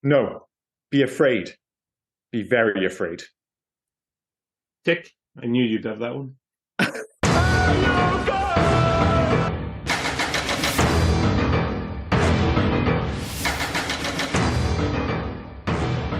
No. Be afraid. Be very afraid. Tick. I knew you'd have that one.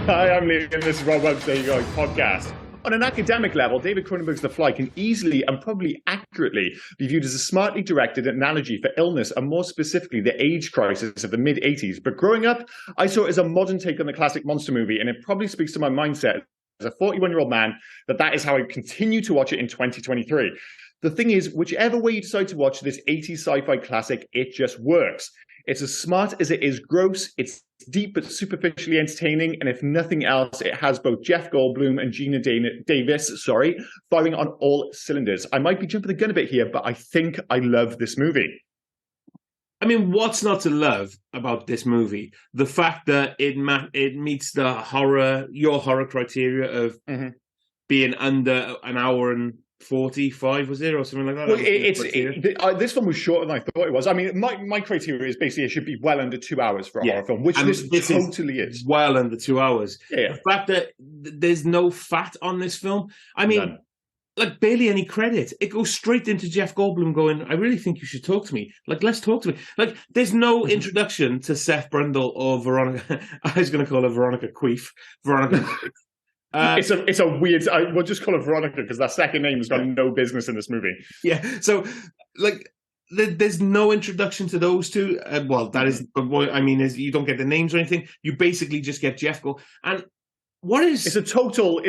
Hi, I'm Liam, and this is Rob Webb's There You Go podcast. On an academic level, David Cronenberg's The Fly can easily and probably accurately be viewed as a smartly directed analogy for illness and more specifically the AIDS crisis of the mid-80s. But growing up, I saw it as a modern take on the classic monster movie, and it probably speaks to my mindset as a 41-year-old man that is how I continue to watch it in 2023. The thing is, whichever way you decide to watch this 80s sci-fi classic, it just works. It's as smart as it is gross, it's deep but superficially entertaining, and if nothing else, it has both Jeff Goldblum and Gina Davis, firing on all cylinders. I might be jumping the gun a bit here, but I think I love this movie. I mean, what's not to love about this movie? The fact that it meets the your horror criteria of being under an hour and 45, was it, or something like that? Well, this one was shorter than I thought it was. I mean, my criteria is basically it should be well under 2 hours for a horror film, which this totally is. Well under 2 hours. Yeah. The fact that there's no fat on this film, I mean, None. Like barely any credit. It goes straight into Jeff Goldblum going, I really think you should talk to me. Like, let's talk to me. Like, there's no introduction to Seth Brundle or Veronica. I was going to call her Veronica Queef. Veronica it's a weird. We'll just call it Veronica because that second name has got no business in this movie. Yeah, so like there's no introduction to those two. Well, that is, but what I mean is you don't get the names or anything. You basically just get Jeff Goldblum. And what is? It's a total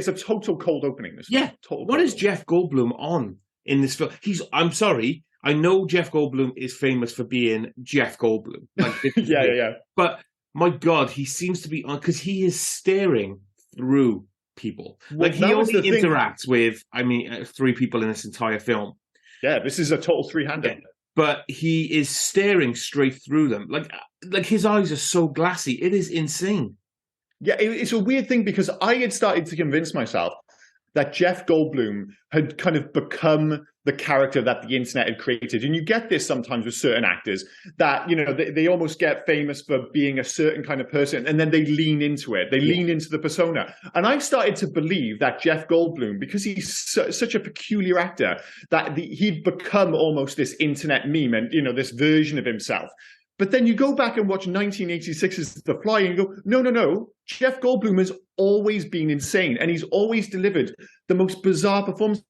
cold opening. This yeah. What is Jeff Goldblum on in this film? I'm sorry. I know Jeff Goldblum is famous for being Jeff Goldblum. Like, yeah. But my God, he seems to be on because he is staring through people. Like, he only interacts with, I mean, 3 people in this entire film. Yeah, this is a total three-hander. Yeah. But he is staring straight through them. Like his eyes are so glassy. It is insane. Yeah, it's a weird thing because I had started to convince myself that Jeff Goldblum had kind of become the character that the internet had created. And you get this sometimes with certain actors that, you know, they almost get famous for being a certain kind of person and then they lean into it. They lean into the persona. And I've started to believe that Jeff Goldblum, because he's such a peculiar actor, that he'd become almost this internet meme and, you know, this version of himself. But then you go back and watch 1986's The Fly and go, no. Jeff Goldblum has always been insane and he's always delivered the most bizarre performances.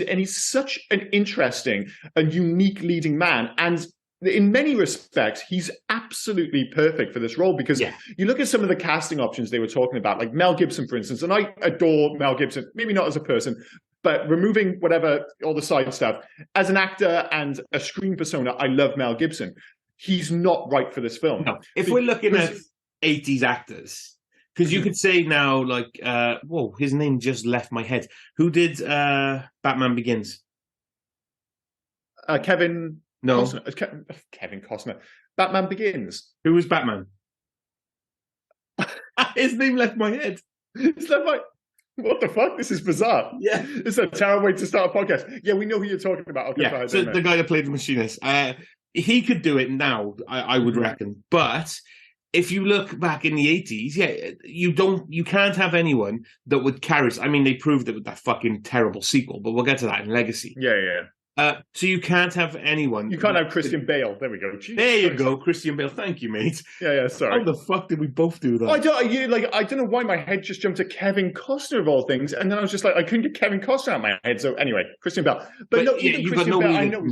And he's such an interesting and unique leading man. And in many respects, he's absolutely perfect for this role because you look at some of the casting options they were talking about, like Mel Gibson, for instance, and I adore Mel Gibson, maybe not as a person, but removing whatever, all the side stuff, as an actor and a screen persona, I love Mel Gibson. He's not right for this film. No. If we're looking at 80s actors, because you could say now, like, whoa, his name just left my head. Who did Batman Begins? Kevin Costner. Kevin Costner. Batman Begins. Who was Batman? His name left my head. It's left my... What the fuck? This is bizarre. Yeah. It's a terrible way to start a podcast. Yeah, we know who you're talking about. Okay, yeah, so the guy that played the machinist. He could do it now, I would reckon. But if you look back in the 80s, you can't have anyone that would carry. I mean, they proved it with that fucking terrible sequel, but we'll get to that in Legacy. Yeah. So you can't have anyone. You can't have Christian Bale. There we go. Jesus there you Christ. Go, Christian Bale. Thank you, mate. Yeah. Sorry. How the fuck did we both do that? I don't know why my head just jumped to Kevin Costner of all things, and then I was just like, I couldn't get Kevin Costner out of my head. So anyway, Christian Bale. But no, even Christian Bale, I know.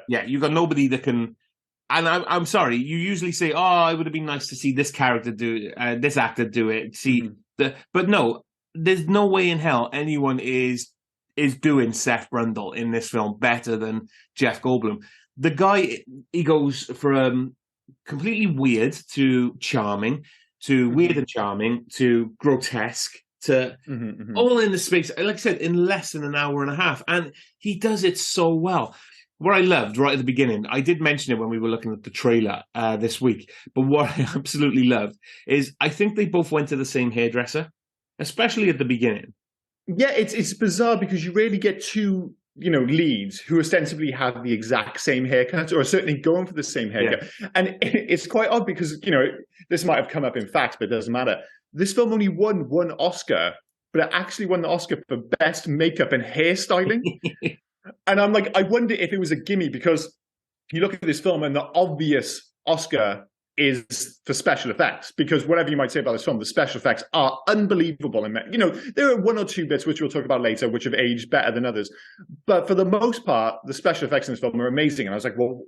You've got nobody that can. And I'm sorry. You usually say, "Oh, it would have been nice to see this character do it, this actor do it." But no, there's no way in hell anyone is doing Seth Brundle in this film better than Jeff Goldblum. The guy, he goes from completely weird to charming, to weird and charming, to grotesque, to all in the space, like I said, in less than an hour and a half. And he does it so well. What I loved right at the beginning, I did mention it when we were looking at the trailer this week, but what I absolutely loved is I think they both went to the same hairdresser, especially at the beginning. Yeah, it's bizarre because you rarely get two, leads who ostensibly have the exact same haircut or are certainly going for the same haircut. Yeah. And it's quite odd because, this might have come up in facts, but it doesn't matter. this film only won one Oscar, but it actually won the Oscar for best makeup and hairstyling. And I'm like, I wonder if it was a gimme, because you look at this film and the obvious Oscar is for special effects, because whatever you might say about this film, the special effects are unbelievable. And there are one or two bits which we'll talk about later, which have aged better than others. But for the most part, the special effects in this film are amazing. And I was like, well,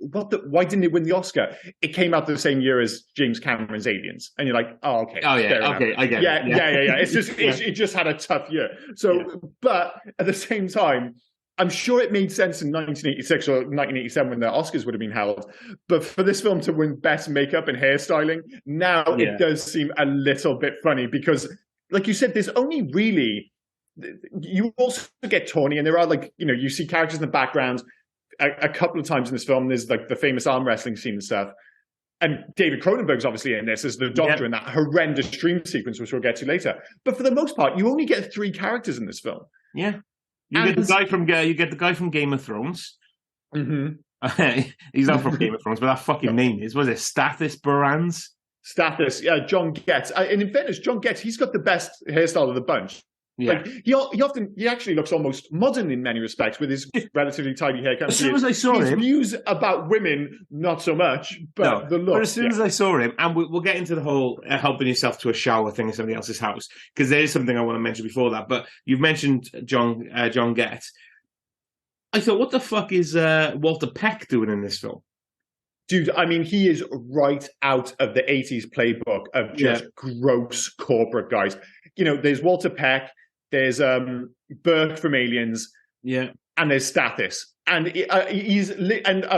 why didn't it win the Oscar? It came out the same year as James Cameron's Aliens. And you're like, oh, okay. Oh, yeah, okay, I get it. Yeah. It's just, it just had a tough year. So, but at the same time, I'm sure it made sense in 1986 or 1987 when the Oscars would have been held. But for this film to win Best Makeup and Hairstyling, now it does seem a little bit funny, because, like you said, there's only really... You also get Tony, and there are, like, you see characters in the background a couple of times in this film. There's, like, the famous arm wrestling scene and stuff. And David Cronenberg's obviously in this as the Doctor in that horrendous dream sequence, which we'll get to later. But for the most part, you only get 3 characters in this film. Yeah. You get the guy from Game of Thrones. Mm-hmm. He's not from Game of Thrones, but that fucking name is, was it Stathis Borans? Stathis, yeah, John Getz. And in fairness, John Getz, he's got the best hairstyle of the bunch. Yeah. Like, he actually looks almost modern in many respects with his relatively tidy haircut. As soon as I saw him, his views about women, not so much, but the look. But as soon as I saw him, and we'll get into the whole helping yourself to a shower thing in somebody else's house, because there is something I want to mention before that. But you've mentioned John Getz. I thought, what the fuck is Walter Peck doing in this film? Dude, I mean, he is right out of the 80s playbook of just gross corporate guys. There's Walter Peck. There's Burke from Aliens, and there's Stathis, and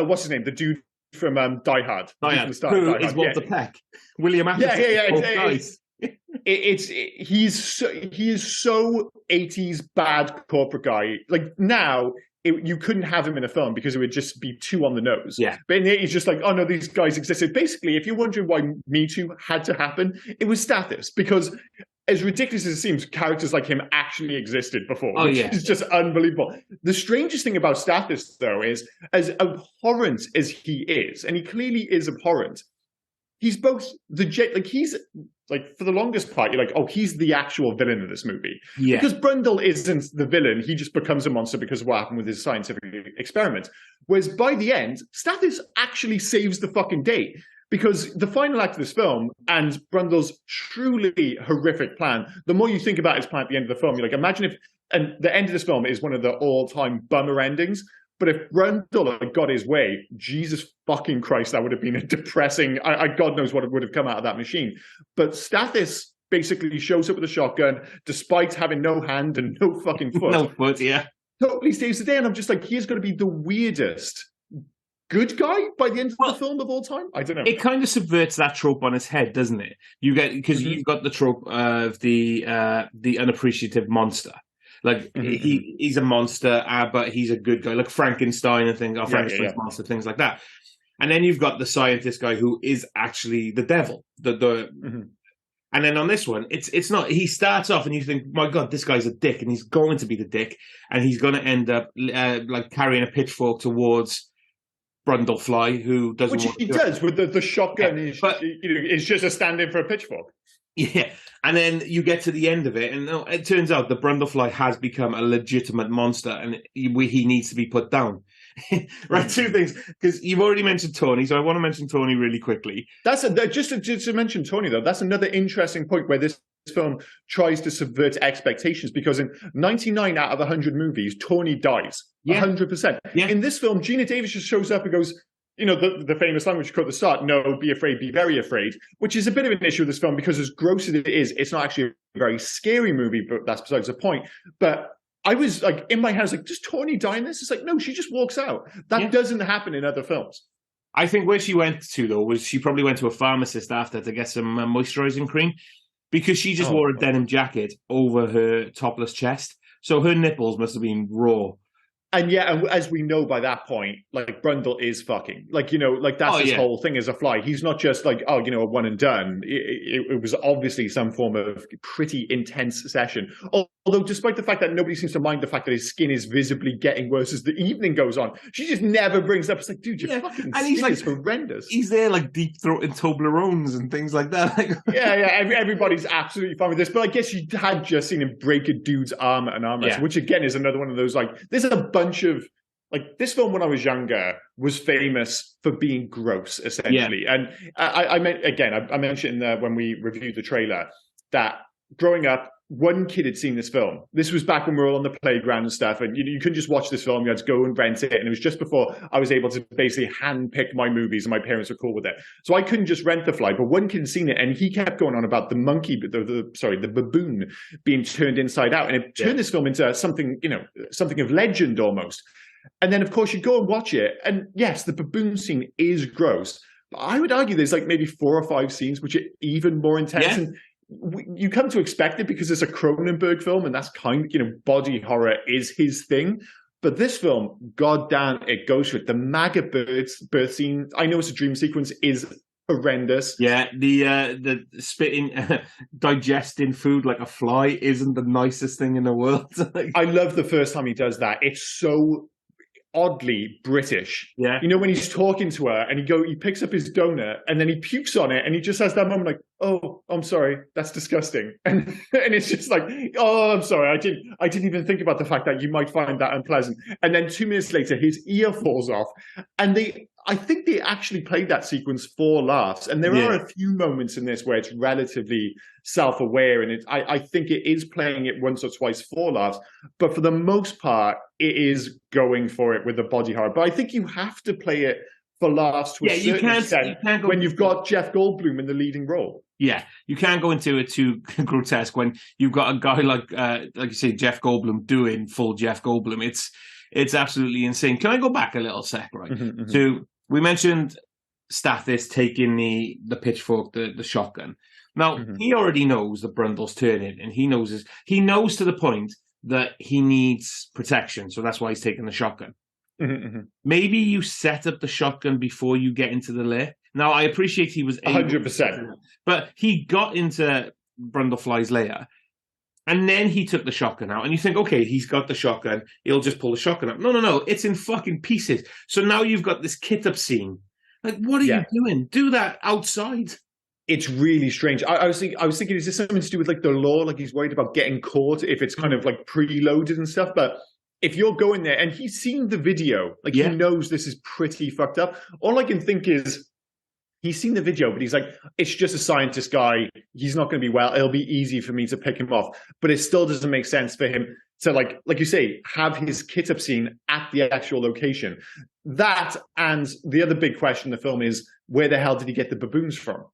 what's his name? The dude from Die Hard. Who is Walter Peck? William Atherton. He is so 80s bad corporate guy. Like now, you couldn't have him in a film because it would just be too on the nose. Yeah. But he's just like, oh no, these guys existed. Basically, if you're wondering why Me Too had to happen, it was Stathis, because as ridiculous as it seems, characters like him actually existed before. Oh, yeah. It's just unbelievable. The strangest thing about Stathis, though, is as abhorrent as he is, and he clearly is abhorrent, he's both he's like, for the longest part, you're like, oh, he's the actual villain of this movie. Yeah. Because Brundle isn't the villain. He just becomes a monster because of what happened with his scientific experiment. Whereas by the end, Stathis actually saves the fucking day. Because the final act of this film and Brundle's truly horrific plan, the more you think about his plan at the end of the film, you're like, imagine if, and the end of this film is one of the all-time bummer endings, but if Brundle had got his way, Jesus fucking Christ, that would have been a depressing, God knows what would have come out of that machine. But Stathis basically shows up with a shotgun, despite having no hand and no fucking foot. No foot, yeah. Totally saves the day, and I'm just like, he's going to be the weirdest good guy by the end of the film of all time? I don't know. It kind of subverts that trope on its head, doesn't it? Because you've got the trope of the unappreciative monster. Like he's a monster, but he's a good guy, like Frankenstein and things, or Frankenstein's monster, things like that. And then you've got the scientist guy who is actually the devil. And then on this one, it's not. He starts off and you think, my God, this guy's a dick, and he's going to be the dick, and he's going to end up like carrying a pitchfork towards Brundlefly, who doesn't. Which he does with the shotgun. Is just a stand-in for a pitchfork. Yeah, and then you get to the end of it, and it turns out the Brundlefly has become a legitimate monster, and he needs to be put down. Right, two things, because you've already mentioned Tony, so I want to mention Tony really quickly. Just to mention Tony, though, that's another interesting point where this film tries to subvert expectations, because in 99 out of 100 movies, Tony dies. 100%. Yeah. In this film, Gina Davis just shows up and goes, the famous line which you quote at the start, no, be afraid, be very afraid, which is a bit of an issue with this film, because as gross as it is, it's not actually a very scary movie, but that's besides the point. But I was like, in my head, I was like, does Tony die in this? It's like, no, she just walks out. That doesn't happen in other films. I think where she went to, though, was she probably went to a pharmacist after to get some moisturizing cream, because she just wore a denim jacket over her topless chest. So her nipples must have been raw. And yeah, and as we know by that point, like Brundle is fucking, like, you know, like that's his whole thing as a fly. He's not just like, oh, you know, a one and done. It was obviously some form of pretty intense session. Although, despite the fact that nobody seems to mind the fact that his skin is visibly getting worse as the evening goes on, she just never brings up. It's like, dude, your fucking skin is horrendous. He's there like deep throating Toblerones and things like that. yeah, everybody's absolutely fine with this. But I guess you had just seen him break a dude's arm at an arm wrestle, which again is another one of those, like, there's a bunch of, like, this film when I was younger was famous for being gross, essentially. And I mentioned when we reviewed the trailer that growing up, one kid had seen this film. This was back when we were all on the playground and stuff, and you couldn't just watch this film. You had to go and rent it, and it was just before I was able to basically handpick my movies, and my parents were cool with it. So I couldn't just rent The Fly, but one kid had seen it, and he kept going on about the monkey, the baboon being turned inside out, and it turned this film into something, you know, something of legend almost. And then, of course, you go and watch it, and yes, the baboon scene is gross. But I would argue there's like maybe 4 or 5 scenes which are even more intense. Yeah. And you come to expect it because it's a Cronenberg film, and that's kind of, you know, body horror is his thing. But this film, goddamn, it goes for it. The MAGA birth scene, I know it's a dream sequence, is horrendous. Yeah, the spitting, digesting food like a fly isn't the nicest thing in the world. I love the first time he does that. It's so oddly British. Yeah. You know, when he's talking to her and he picks up his donut and then he pukes on it and he just has that moment like, oh, I'm sorry, that's disgusting. And it's just like, oh, I'm sorry, I didn't even think about the fact that you might find that unpleasant. And then 2 minutes later, his ear falls off. And I think they actually played that sequence for laughs. And there are a few moments in this where it's relatively self-aware, and I think it is playing it once or twice for laughs. But for the most part, it is going for it with the body horror. But I think you have to play it for laughs to a certain extent when you've got Jeff Goldblum in the leading role. Yeah, you can't go into it too grotesque when you've got a guy like you say, Jeff Goldblum doing full Jeff Goldblum. It's absolutely insane. Can I go back a little sec, right? So we mentioned Stathis taking the pitchfork, the shotgun. Now, he already knows that Brundle's turning, and he knows to the point that he needs protection, so that's why he's taking the shotgun. Maybe you set up the shotgun before you get into the lair. Now, I appreciate he was 100%, but he got into Brundlefly's lair, and then he took the shotgun out, and you think, okay, he's got the shotgun, he'll just pull the shotgun out. No, it's in fucking pieces. So now you've got this kit-up scene. Like, what are you doing? Do that outside. It's really strange. I was thinking, is this something to do with like the law? Like he's worried about getting caught if it's kind of like preloaded and stuff. But if you're going there and he's seen the video, like he knows this is pretty fucked up. All I can think is he's seen the video, but he's like, it's just a scientist guy. He's not going to be well. It'll be easy for me to pick him off. But it still doesn't make sense for him to, like you say, have his kit-up scene at the actual location. That, and the other big question in the film is, where the hell did he get the baboons from?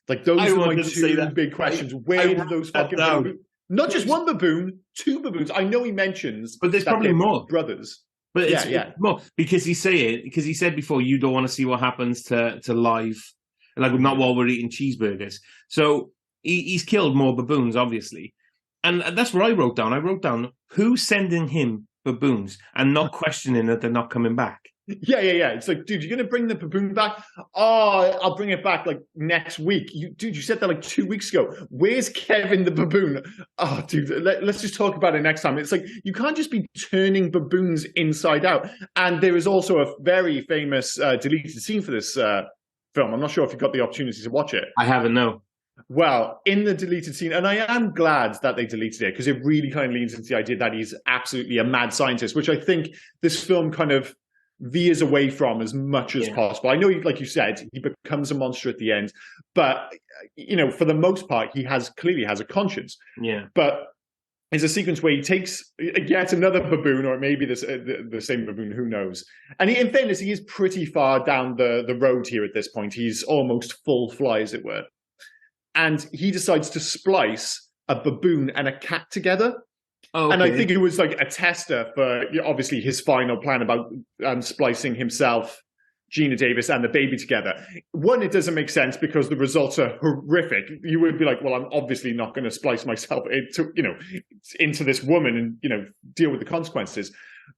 Like, those are my 2 big questions. Where did those fucking baboons? Not just one baboon, 2 baboons. I know he mentions, but there's probably more brothers. But it's more because he said before, you don't want to see what happens to live, like not while we're eating cheeseburgers. So he's killed more baboons, obviously, and that's what I wrote down. I wrote down who's sending him baboons and not questioning that they're not coming back. Yeah. It's like, dude, you're going to bring the baboon back? Oh, I'll bring it back like next week. You said that like 2 weeks ago. Where's Kevin the baboon? Oh, dude, let's just talk about it next time. It's like, you can't just be turning baboons inside out. And there is also a very famous deleted scene for this film. I'm not sure if you got the opportunity to watch it. I haven't, no. Well, in the deleted scene, and I am glad that they deleted it because it really kind of leans into the idea that he's absolutely a mad scientist, which I think this film kind of veers away from as much as possible. I know, like you said, he becomes a monster at the end, but you know, for the most part, he clearly has a conscience. Yeah. But there's a sequence where he takes yet another baboon, or maybe the same baboon, who knows? And in fairness, he is pretty far down the road here at this point. He's almost full fly, as it were. And he decides to splice a baboon and a cat together. Oh, okay. And I think it was like a tester for obviously his final plan about splicing himself, Gina Davis, and the baby together. One, it doesn't make sense because the results are horrific. You would be like, well, I'm obviously not going to splice myself into this woman and, deal with the consequences.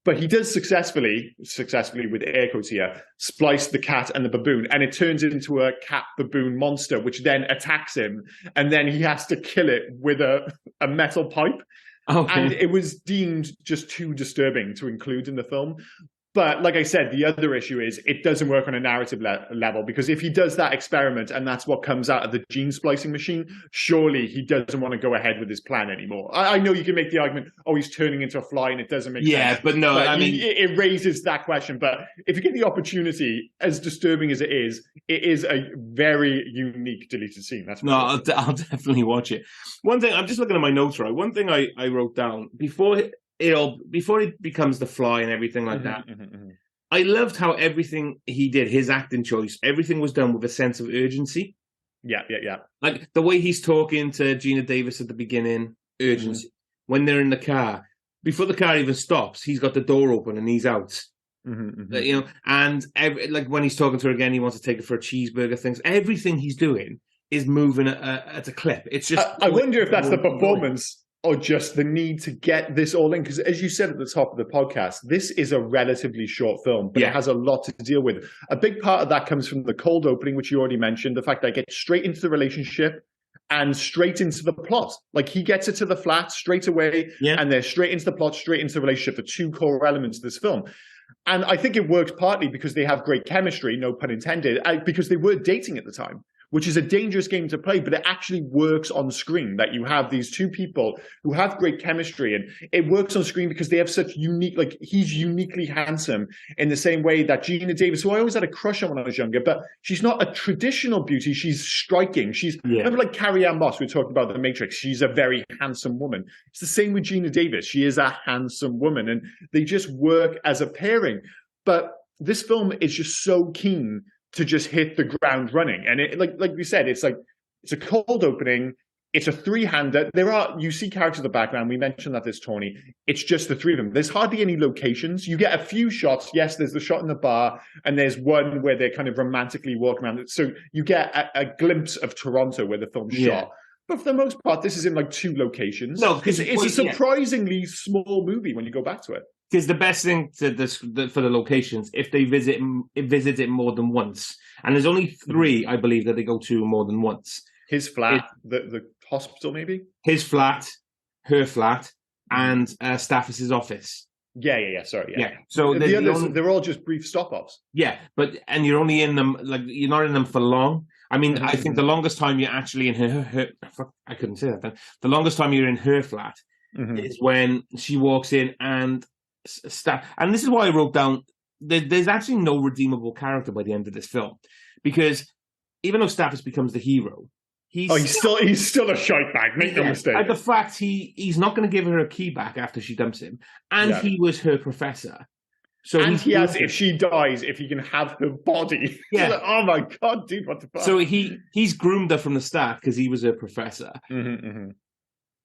But he does successfully with air quotes here, splice the cat and the baboon, and it turns into a cat baboon monster, which then attacks him, and then he has to kill it with a metal pipe. Okay. And it was deemed just too disturbing to include in the film. But like I said, the other issue is it doesn't work on a narrative level, because if he does that experiment and that's what comes out of the gene splicing machine, surely he doesn't want to go ahead with his plan anymore. I know you can make the argument, oh, he's turning into a fly and it doesn't make sense. Yeah, but no, I mean... It raises that question. But if you get the opportunity, as disturbing as it is a very unique deleted scene. That's I'll definitely watch it. One thing, I'm just looking at my notes, right? One thing I wrote down, before it becomes the Fly and everything like that, I loved how everything he did, his acting choice, everything was done with a sense of urgency. Yeah. Like the way he's talking to Geena Davis at the beginning, urgency. When they're in the car, before the car even stops, he's got the door open and he's out. You know, and like when he's talking to her again, he wants to take her for a cheeseburger. Things, everything he's doing is moving at a clip. It's just. I wonder if that's the performance. Or just the need to get this all in. Because as you said at the top of the podcast, this is a relatively short film, but it has a lot to deal with. A big part of that comes from the cold opening, which you already mentioned, the fact that I get straight into the relationship and straight into the plot. Like he gets it to the flat straight away, and they're straight into the plot, straight into the relationship, the two core elements of this film. And I think it works partly because they have great chemistry, no pun intended, because they were dating at the time, which is a dangerous game to play, but it actually works on screen that you have these two people who have great chemistry, and it works on screen because they have such unique, like he's uniquely handsome in the same way that Geena Davis, who I always had a crush on when I was younger, but she's not a traditional beauty. She's striking. She's remember like Carrie-Anne Moss, we talked about The Matrix. She's a very handsome woman. It's the same with Geena Davis. She is a handsome woman, and they just work as a pairing. But this film is just so keen to just hit the ground running. And it, like we said, it's a cold opening. It's a three-hander. You see characters in the background. We mentioned that there's Tony. It's just the three of them. There's hardly any locations. You get a few shots. Yes, there's the shot in the bar, and there's one where they're kind of romantically walking around. So you get a glimpse of Toronto where the film's shot. But for the most part, this is in like two locations. No, it's a surprisingly small movie when you go back to it. Because the best thing for the locations, if they visit it more than once, and there's only 3, I believe, that they go to more than once. His flat, the hospital, maybe. His flat, her flat, and Stafford's office. Yeah. Sorry. Yeah. So the others, they're all just brief stop-offs. Yeah, and you're only in them you're not in them for long. I mean, I think the longest time you're actually in her I couldn't say that then. The longest time you're in her flat is when she walks in and and this is why I wrote down there's actually no redeemable character by the end of this film, because even though Stafford becomes the hero, he's still a shite bag. Make no mistake. The fact he's not going to give her a key back after she dumps him, and he was her professor. So if she dies, if he can have her body. Yeah. Like, oh my god, dude, what the fuck? So he's groomed her from the start because he was her professor.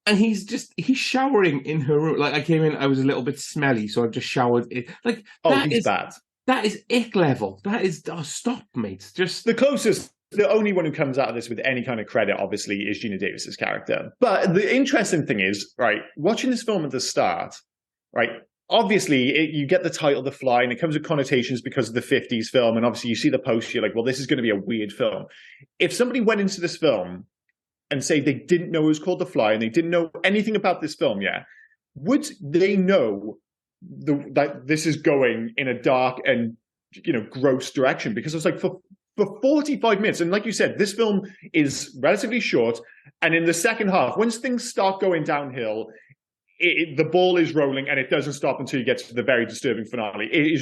And he's showering in her room. Like I came in, I was a little bit smelly, so I've just showered it. Like he's bad. That is ick level. That is stop, mate. Just the only one who comes out of this with any kind of credit, obviously, is Geena Davis's character. But the interesting thing is, right, watching this film at the start, right, obviously you get the title The Fly, and it comes with connotations because of the 50s film, and obviously you see the poster, you're like, well, this is going to be a weird film. If somebody went into this film and say they didn't know it was called The Fly and they didn't know anything about this film yet, would they know that this is going in a dark and gross direction? Because it's like for 45 minutes, and like you said, this film is relatively short, and in the second half, once things start going downhill, the ball is rolling and it doesn't stop until you get to the very disturbing finale. It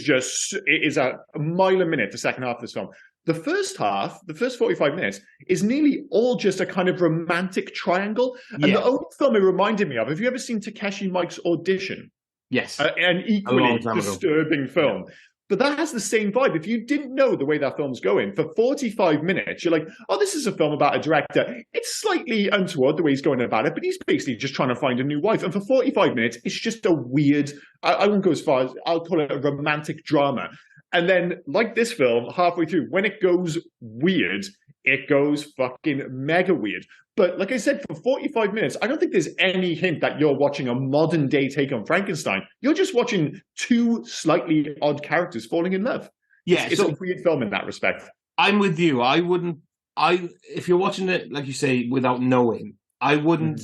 is a mile a minute, the second half of this film. The first half, the first 45 minutes, is nearly all just a kind of romantic triangle. And the only film it reminded me of, have you ever seen Takeshi Miike's Audition? Yes. An equally disturbing film. Yeah. But that has the same vibe. If you didn't know the way that film's going, for 45 minutes, you're like, oh, this is a film about a director. It's slightly untoward the way he's going about it, but he's basically just trying to find a new wife. And for 45 minutes, it's just a weird, I won't go as far as, I'll call it a romantic drama. And then, like this film, halfway through, when it goes weird, it goes fucking mega weird. But like I said, for 45 minutes, I don't think there's any hint that you're watching a modern day take on Frankenstein. You're just watching two slightly odd characters falling in love. Yeah, it's a weird film in that respect. I'm with you. If you're watching it, like you say, without knowing, I wouldn't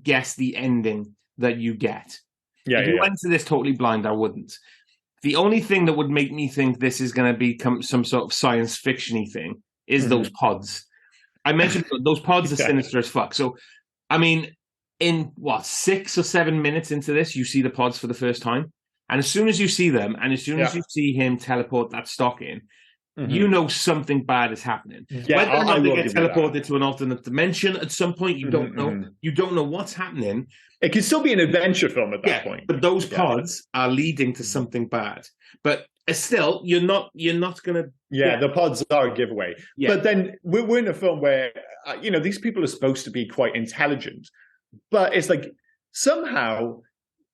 guess the ending that you get. Yeah, if you went to this totally blind, I wouldn't. The only thing that would make me think this is going to become some sort of science fiction-y thing is those pods. I mentioned those pods are sinister as fuck. So, I mean, in 6 or 7 minutes into this, you see the pods for the first time. And as soon as you see them, and as soon as you see him teleport that stock in, you know something bad is happening. Yeah, whether or not they get teleported to an alternate dimension at some point, you don't know. You don't know what's happening. It can still be an adventure film at that point. But those pods are leading to something bad. But still, you're not going to. Yeah, the pods are a giveaway. Yeah. But then we're in a film where these people are supposed to be quite intelligent, but it's like somehow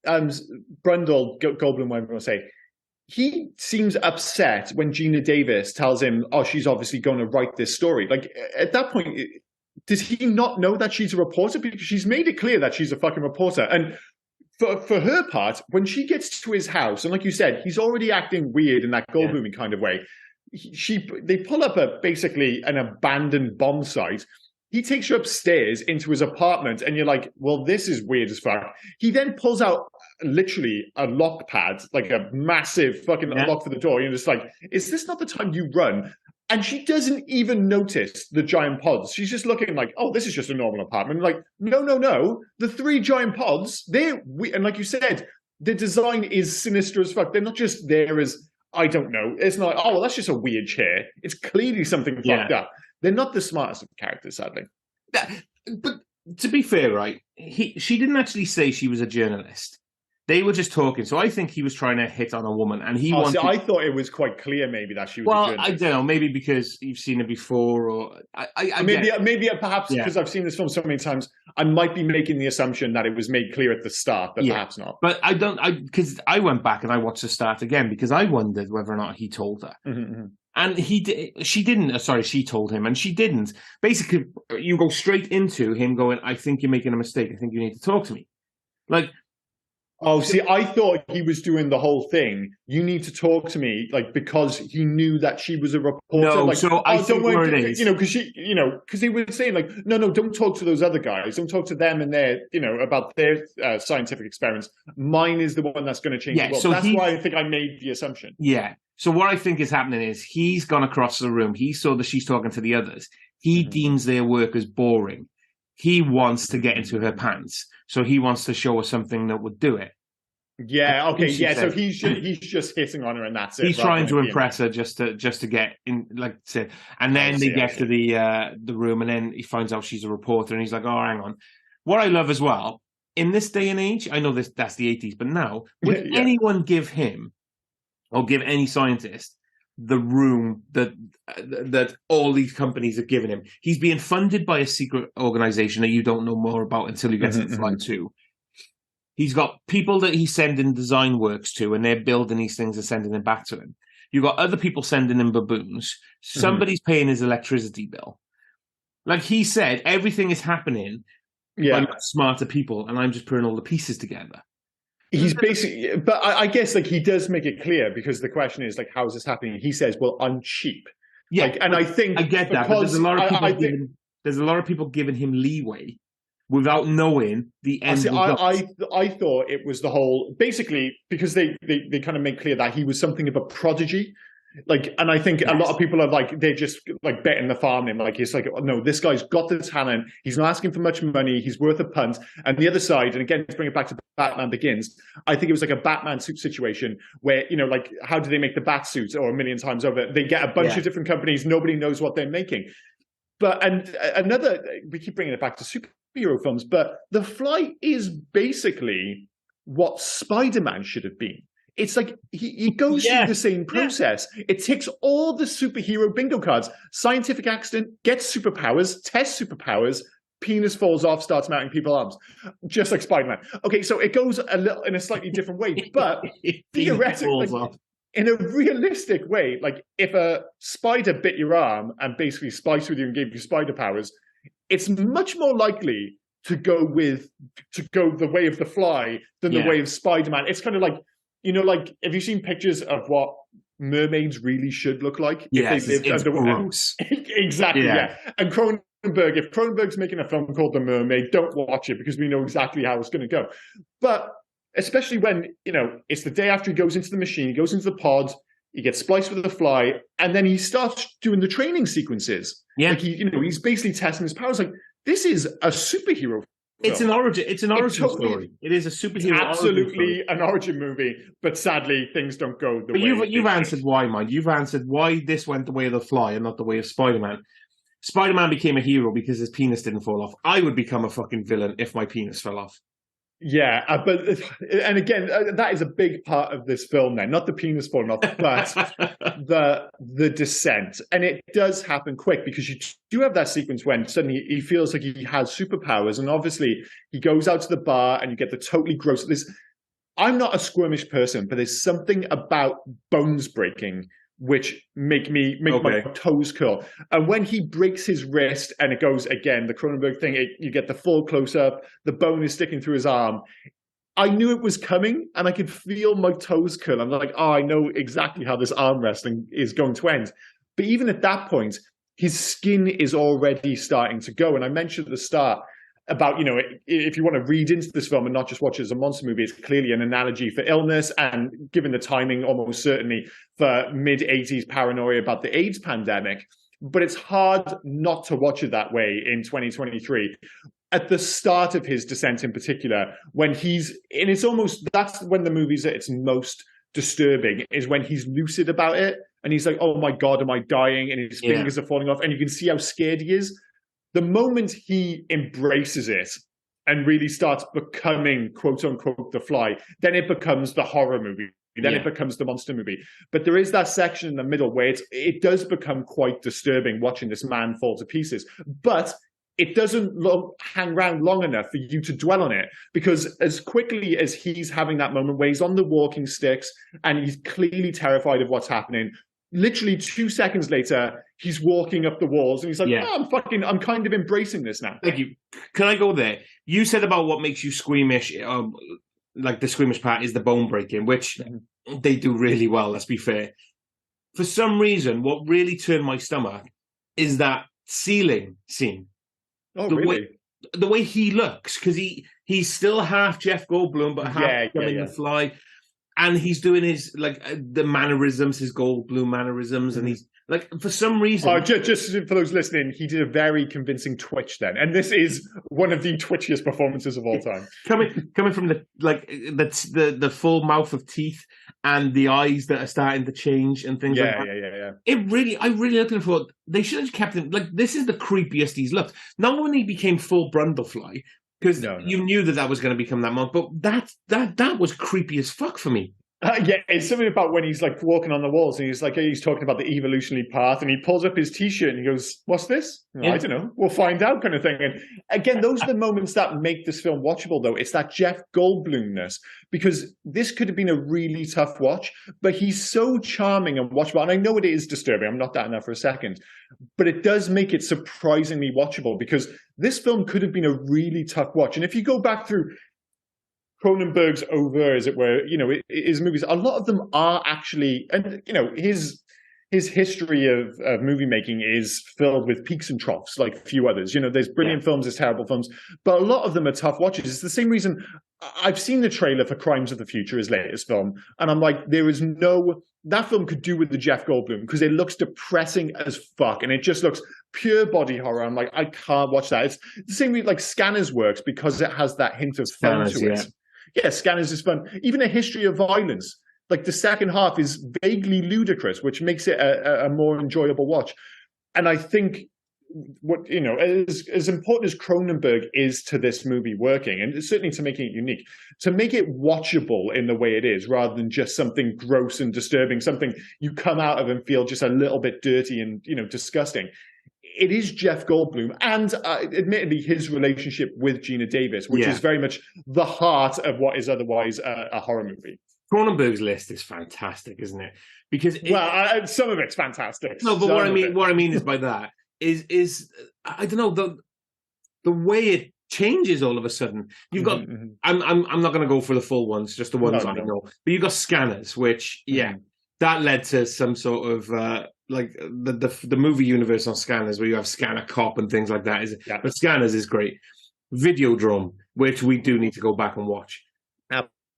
Brundle, Goldblum, whatever you want to say, he seems upset when Gina Davis tells him, "Oh, she's obviously going to write this story." Like at that point, does he not know that she's a reporter? Because she's made it clear that she's a fucking reporter. And for her part, when she gets to his house, and like you said, he's already acting weird in that Goldblum kind of way. They pull up basically an abandoned bomb site. He takes her upstairs into his apartment, and you're like, well, this is weird as fuck. He then pulls out literally a lock pad, like a massive fucking lock for the door. You're just like, is this not the time you run? And she doesn't even notice the giant pods. She's just looking like, oh, this is just a normal apartment. Like, no. The 3 giant pods, and like you said, the design is sinister as fuck. They're not just there as, I don't know. It's not like, oh, well, that's just a weird chair. It's clearly something fucked up. They're not the smartest of characters, sadly. But to be fair, right, she didn't actually say she was a journalist. They were just talking. So I think he was trying to hit on a woman, and he wanted... I thought it was quite clear maybe that she was a journalist. Well, I don't know. Maybe because you've seen it before, or... Maybe perhaps because I've seen this film so many times, I might be making the assumption that it was made clear at the start, but perhaps not. But because I went back and I watched the start again because I wondered whether or not he told her. And she told him, and she didn't. Basically, you go straight into him going, I think you're making a mistake. I think you need to talk to me. Like... Oh, see, I thought he was doing the whole thing. You need to talk to me, like, because he knew that she was a reporter. No, like, so I think where it is, because he was saying like, no, don't talk to those other guys. Don't talk to them and their, about their scientific experiments. Mine is the one that's going to change the world. So that's why I think I made the assumption. Yeah. So what I think is happening is he's gone across the room. He saw that she's talking to the others. He deems their work as boring. He wants to get into her pants. So he wants to show her something that would do it. Yeah, okay, yeah. So he's just hitting on her, and that's it. He's trying to impress her just to get in, like I said. And then they get to the room, and then he finds out she's a reporter, and he's like, "Oh, hang on." What I love as well in this day and age, I know that's the 80s, but now would anyone give him or give any scientist the room that all these companies have given him? He's being funded by a secret organization that you don't know more about until you get to Flight 2. He's got people that he's sending design works to, and they're building these things and sending them back to him. You've got other people sending him baboons. Somebody's paying his electricity bill. Like he said, everything is happening by smarter people, and I'm just putting all the pieces together. He's basically, but I guess like he does make it clear, because the question is like, how is this happening? He says, well, I'm cheap. Yeah, like, and I think I get that, but there's a lot of people there's a lot of people giving him leeway without knowing the end result. I thought it was the whole, basically, because they kind of make clear that he was something of a prodigy. Like, and I think a lot of people are like, they're just like betting the farm him. Like, it's like, oh, no, this guy's got the talent. He's not asking for much money. He's worth a punt. And the other side, and again, to bring it back to Batman Begins, I think it was like a Batman suit situation where, like, how do they make the bat suits? Or a million times over, they get a bunch of different companies. Nobody knows what they're making. But, and another, we keep bringing it back to superhero films, but The Fly is basically what Spider-Man should have been. It's like he goes through the same process. It ticks all the superhero bingo cards. Scientific accident, gets superpowers, tests superpowers, penis falls off, starts mounting people's arms. Just like Spider-Man. Okay, so it goes a little in a slightly different way, but theoretically, in a realistic way, like if a spider bit your arm and basically spliced with you and gave you spider powers, it's much more likely to go the way of the fly than the way of Spider-Man. It's kind of like, like, have you seen pictures of what mermaids really should look like? Yes, it's gross. Exactly, yeah. And Cronenberg, if Cronenberg's making a film called The Mermaid, don't watch it because we know exactly how it's going to go. But especially when, it's the day after he goes into the machine, he goes into the pod, he gets spliced with a fly, and then he starts doing the training sequences. Yeah. Like he's basically testing his powers. Like, this is a superhero film. It's an origin story. It is a superhero. Absolutely an origin movie, but sadly things don't go the way. But you've answered why, Mike. You've answered why this went the way of the fly and not the way of Spider-Man. Spider-Man became a hero because his penis didn't fall off. I would become a fucking villain if my penis fell off. Yeah, and again, that is a big part of this film then, not the penis falling off, but the descent. And it does happen quick because you do have that sequence when suddenly he feels like he has superpowers, and obviously he goes out to the bar and you get the totally gross. I'm not a squirmish person, but there's something about bones breaking which make my toes curl. And when he breaks his wrist and it goes again, the Cronenberg thing, you get the full close up, the bone is sticking through his arm. I knew it was coming and I could feel my toes curl. I'm like, I know exactly how this arm wrestling is going to end. But even at that point, his skin is already starting to go. And I mentioned at the start about, if you want to read into this film and not just watch it as a monster movie, it's clearly an analogy for illness, and given the timing, almost certainly for mid-80s paranoia about the AIDS pandemic. But it's hard not to watch it that way in 2023. At the start of his descent in particular, that's when the movie's at its most disturbing, is when he's lucid about it, and he's like, oh my God, am I dying? And his fingers are falling off, and you can see how scared he is. The moment he embraces it and really starts becoming, quote unquote, the fly, then it becomes the horror movie. Then it becomes the monster movie. But there is that section in the middle where it does become quite disturbing watching this man fall to pieces. But it doesn't hang around long enough for you to dwell on it, because as quickly as he's having that moment where he's on the walking sticks and he's clearly terrified of what's happening, literally 2 seconds later, he's walking up the walls and he's like, I'm kind of embracing this now. Thank you. Can I go there? You said about what makes you squeamish, like the squeamish part is the bone breaking, which they do really well, let's be fair. For some reason, what really turned my stomach is that ceiling scene. Oh, really? The way he looks, because he's still half Jeff Goldblum, but half the fly. And he's doing his, the mannerisms, his Goldblum mannerisms, and he's, for some reason... Oh, just for those listening, he did a very convincing twitch then. And this is one of the twitchiest performances of all time. Coming from the full mouth of teeth and the eyes that are starting to change and things like that. Yeah. I really looked at it and thought, they should have kept him, this is the creepiest he's looked. Not when he became full Brundlefly, because you knew that was going to become that month, but that was creepy as fuck for me. It's something about when he's walking on the walls and he's talking about the evolutionary path, and he pulls up his t-shirt and he goes, what's this? I don't know, we'll find out, kind of thing. And again, those are the moments that make this film watchable, though. It's that Jeff Goldblumness, because this could have been a really tough watch, but he's so charming and watchable. And I know it is disturbing, I'm not doubting that for a second, but it does make it surprisingly watchable, because this film could have been a really tough watch. And if you go back through Cronenberg's over, as it were, his movies, a lot of them are actually, and his history of movie making is filled with peaks and troughs, like few others. There's brilliant films, there's terrible films, but a lot of them are tough watches. It's the same reason I've seen the trailer for Crimes of the Future, his latest film, and I'm like, that film could do with the Jeff Goldblum, because it looks depressing as fuck, and it just looks pure body horror. I'm like, I can't watch that. It's the same way Scanners works, because it has that hint of fun to it. Yeah, Scanners is fun. Even A History of Violence, the second half is vaguely ludicrous, which makes it a more enjoyable watch. And I think as important as Cronenberg is to this movie working, and certainly to making it unique, to make it watchable in the way it is, rather than just something gross and disturbing, something you come out of and feel just a little bit dirty and disgusting. It is Jeff Goldblum and admittedly his relationship with Geena Davis, which is very much the heart of what is otherwise a horror movie. Cronenberg's list is fantastic, isn't it? Because some of it's fantastic. No, but what I mean is by that is I don't know the way it changes all of a sudden. You've got I'm not going to go for the full ones, just the ones I know. But you've got Scanners, which that led to some sort of like the movie universe on Scanners, where you have Scanner Cop and things like that. But Scanners is great. Videodrome, which we do need to go back and watch.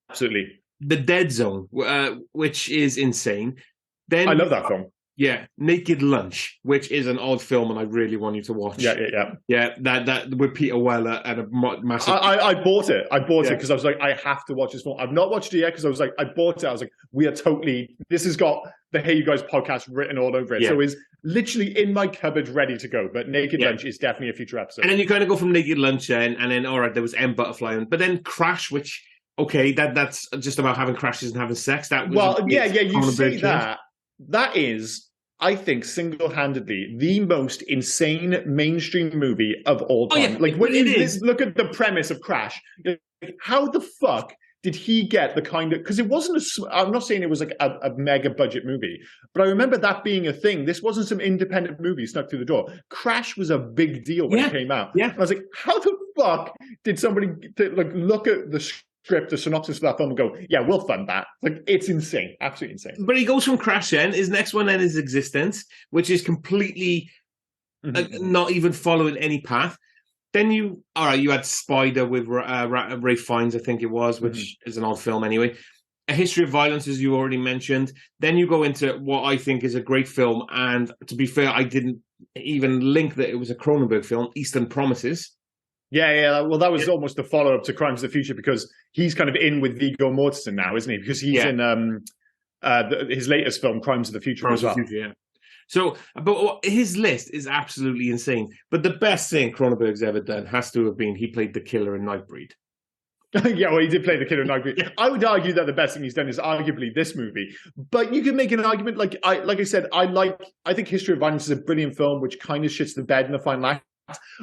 Absolutely. The Dead Zone, which is insane. Then I love that film. Yeah, Naked Lunch, which is an odd film, and I really want you to watch. Yeah. That with Peter Weller and a massive. I bought it. I bought it because I was like, I have to watch this film. I've not watched it yet because I was like, I bought it. I was like, we are totally. This has got the Hey You Guys podcast written all over it, so it's literally in my cupboard, ready to go. But Naked Lunch is definitely a future episode. And then you kind of go from Naked Lunch, and then all right, there was M Butterfly, but then Crash, which. Okay, that's just about having crashes and having sex. That was you say that. That is, I think, single-handedly the most insane mainstream movie of all time. Like when look at the premise of Crash. How the fuck did he get the kind of? Because it wasn't I'm not saying it was like a mega budget movie, but I remember that being a thing. This wasn't some independent movie snuck through the door. Crash was a big deal when it came out. Yeah, and I was like, how the fuck did somebody look at the script, the synopsis for that film, and go, yeah, we'll fund that. Like, it's insane, absolutely insane. But he goes from Crash. Then his next one then is Existence, which is completely not even following any path. Then you had Spider with Ralph Fiennes, I think it was, which is an odd film anyway. A History of Violence, as you already mentioned. Then you go into what I think is a great film, and to be fair, I didn't even link that it was a Cronenberg film, Eastern Promises. Yeah. Well, that was almost the follow-up to Crimes of the Future, because he's kind of in with Viggo Mortensen now, isn't he? Because he's in his latest film, Crimes of the Future, as well. So, but his list is absolutely insane. But the best thing Cronenberg's ever done has to have been he played the killer in Nightbreed. Yeah, well, he did play the killer in Nightbreed. I would argue that the best thing he's done is arguably this movie. But you can make an argument, like I said, I think History of Violence is a brilliant film, which kind of shits the bed in the final act.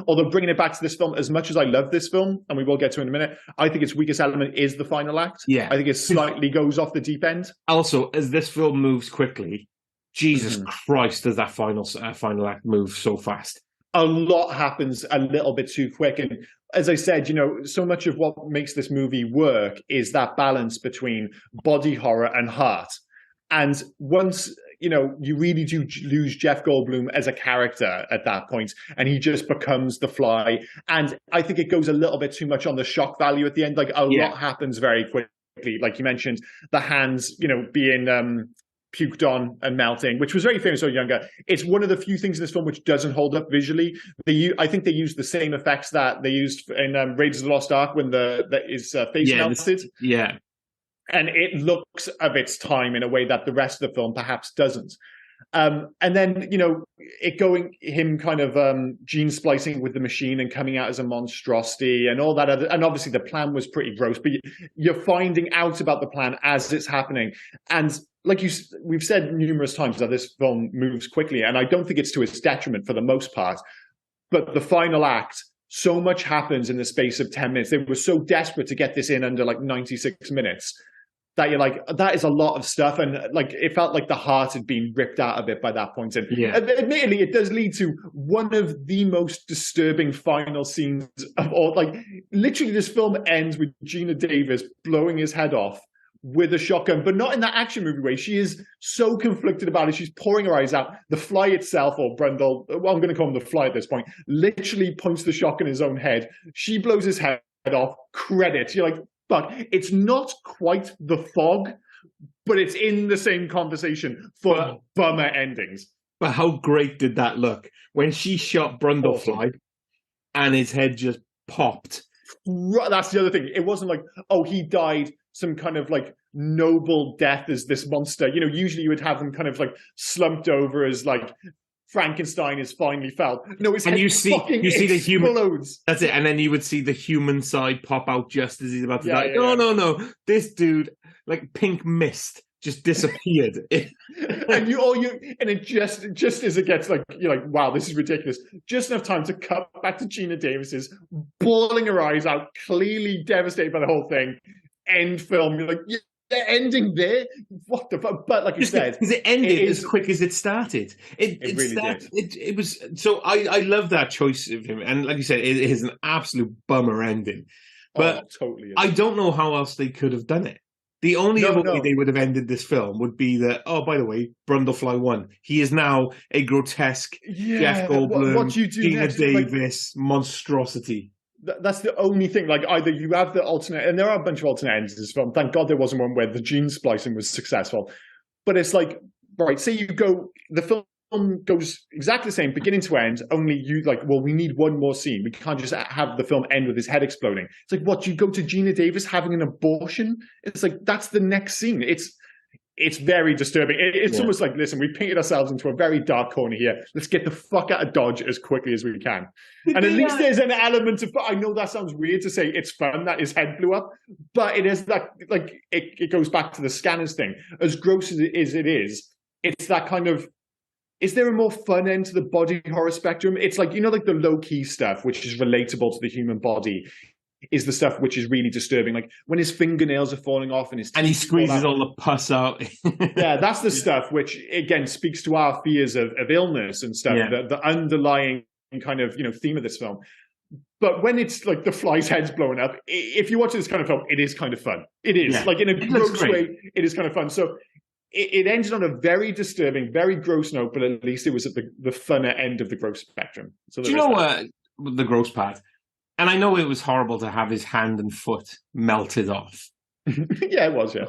Although bringing it back to this film, as much as I love this film, and we will get to it in a minute, I think its weakest element is the final act. Yeah. I think it slightly goes off the deep end. Also, as this film moves quickly, Jesus Christ, does that final act move so fast? A lot happens a little bit too quick. And as I said, so much of what makes this movie work is that balance between body horror and heart. And once you really do lose Jeff Goldblum as a character at that point, and he just becomes the Fly. And I think it goes a little bit too much on the shock value at the end. Like a lot happens very quickly. Like you mentioned, the hands, being puked on and melting, which was very famous when younger. It's one of the few things in this film which doesn't hold up visually. I think they used the same effects that they used in Raiders of the Lost Ark when his face melted. And it looks of its time in a way that the rest of the film perhaps doesn't. And then, him kind of gene splicing with the machine and coming out as a monstrosity and all that other, and obviously the plan was pretty gross, but you're finding out about the plan as it's happening. And like we've said numerous times that this film moves quickly, and I don't think it's to its detriment for the most part, but the final act, so much happens in the space of 10 minutes. They were so desperate to get this in under 96 minutes. That you're like, that is a lot of stuff. And it felt like the heart had been ripped out of it by that point. And admittedly, it does lead to one of the most disturbing final scenes of all. Literally, this film ends with Gina Davis blowing his head off with a shotgun, but not in that action movie way. She is so conflicted about it. She's pouring her eyes out. The Fly itself, or Brundle, well, I'm going to call him the Fly at this point, literally points the shotgun in his own head. She blows his head off. Credit. You're like, but it's not quite The Fog, but it's in the same conversation for bummer endings. But how great did that look when she shot Brundlefly and his head just popped? That's the other thing. It wasn't like, he died some kind of noble death as this monster. Usually you would have them kind of slumped over as Frankenstein is finally felt. His head you see the human. That's it, and then you would see the human side pop out just as he's about to die. No, this dude, pink mist, just disappeared. And it just as it gets you're like, wow, this is ridiculous. Just enough time to cut back to Gina Davis's bawling her eyes out, clearly devastated by the whole thing. End film. You're like, the ending there. What the fuck? But like you said, because it ended as quick as it started. It really started, did. it was so. I love that choice of him, and like you said, it is an absolute bummer ending. But Totally is. I don't know how else they could have done it. The only other way they would have ended this film would be that, oh, by the way, Brundlefly won. He is now a grotesque Jeff Goldblum, what do you do Gina next? Davis monstrosity. That's the only thing. Like, either you have the alternate, and there are a bunch of alternate endings in this film. Thank God there wasn't one where the gene splicing was successful. But it's like, right, say you go, the film goes exactly the same, beginning to end, only you like, well, we need one more scene. We can't just have the film end with his head exploding. It's like, what, you go to Gina Davis having an abortion? It's like, that's the next scene. It's very disturbing. It's almost like, listen, we painted ourselves into a very dark corner here. Let's get the fuck out of Dodge as quickly as we can. And at least there's an element of, I know that sounds weird to say it's fun that his head blew up, but it is that, like, it goes back to the scanners thing. As gross as it is, it's that kind of, is there a more fun end to the body horror spectrum? It's like, like the low-key stuff, which is relatable to the human body, is the stuff which is really disturbing. Like when his fingernails are falling off and his teeth, and he squeezes all the pus out. Yeah, that's the stuff which, again, speaks to our fears of illness and stuff, the underlying kind of, theme of this film. But when it's like the fly's head's blowing up, if you watch this kind of film, it is kind of fun. It is. Like in a gross way, it is kind of fun. So it ended on a very disturbing, very gross note, but at least it was at the funner end of the gross spectrum. So do you know the gross part? And I know it was horrible to have his hand and foot melted off. Yeah, it was, yeah.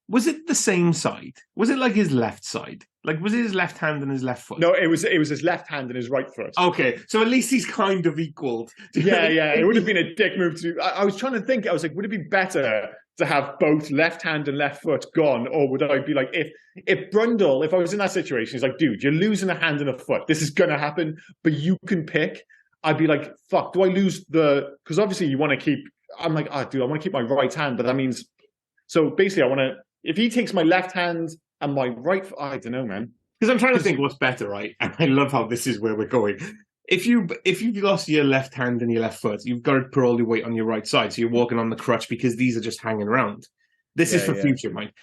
Was it the same side? Was it like his left side? Like, was it his left hand and his left foot? No, it was his left hand and his right foot. Okay, so at least he's kind of equaled. Yeah. It would have been a dick move to... I was trying to think, I was like, would it be better to have both left hand and left foot gone? Or would I be like, if Brundle, if I was in that situation, he's like, dude, you're losing a hand and a foot. This is going to happen, but you can pick. I'd be like, fuck, do I lose because obviously you want to keep, I'm like, dude, I want to keep my right hand, but that means, so basically if he takes my left hand and my right, I don't know, man. Because I'm trying to think what's better, right? And I love how this is where we're going. If you've lost your left hand and your left foot, you've got to put all your weight on your right side, so you're walking on the crutch because these are just hanging around. This is for future, Mike.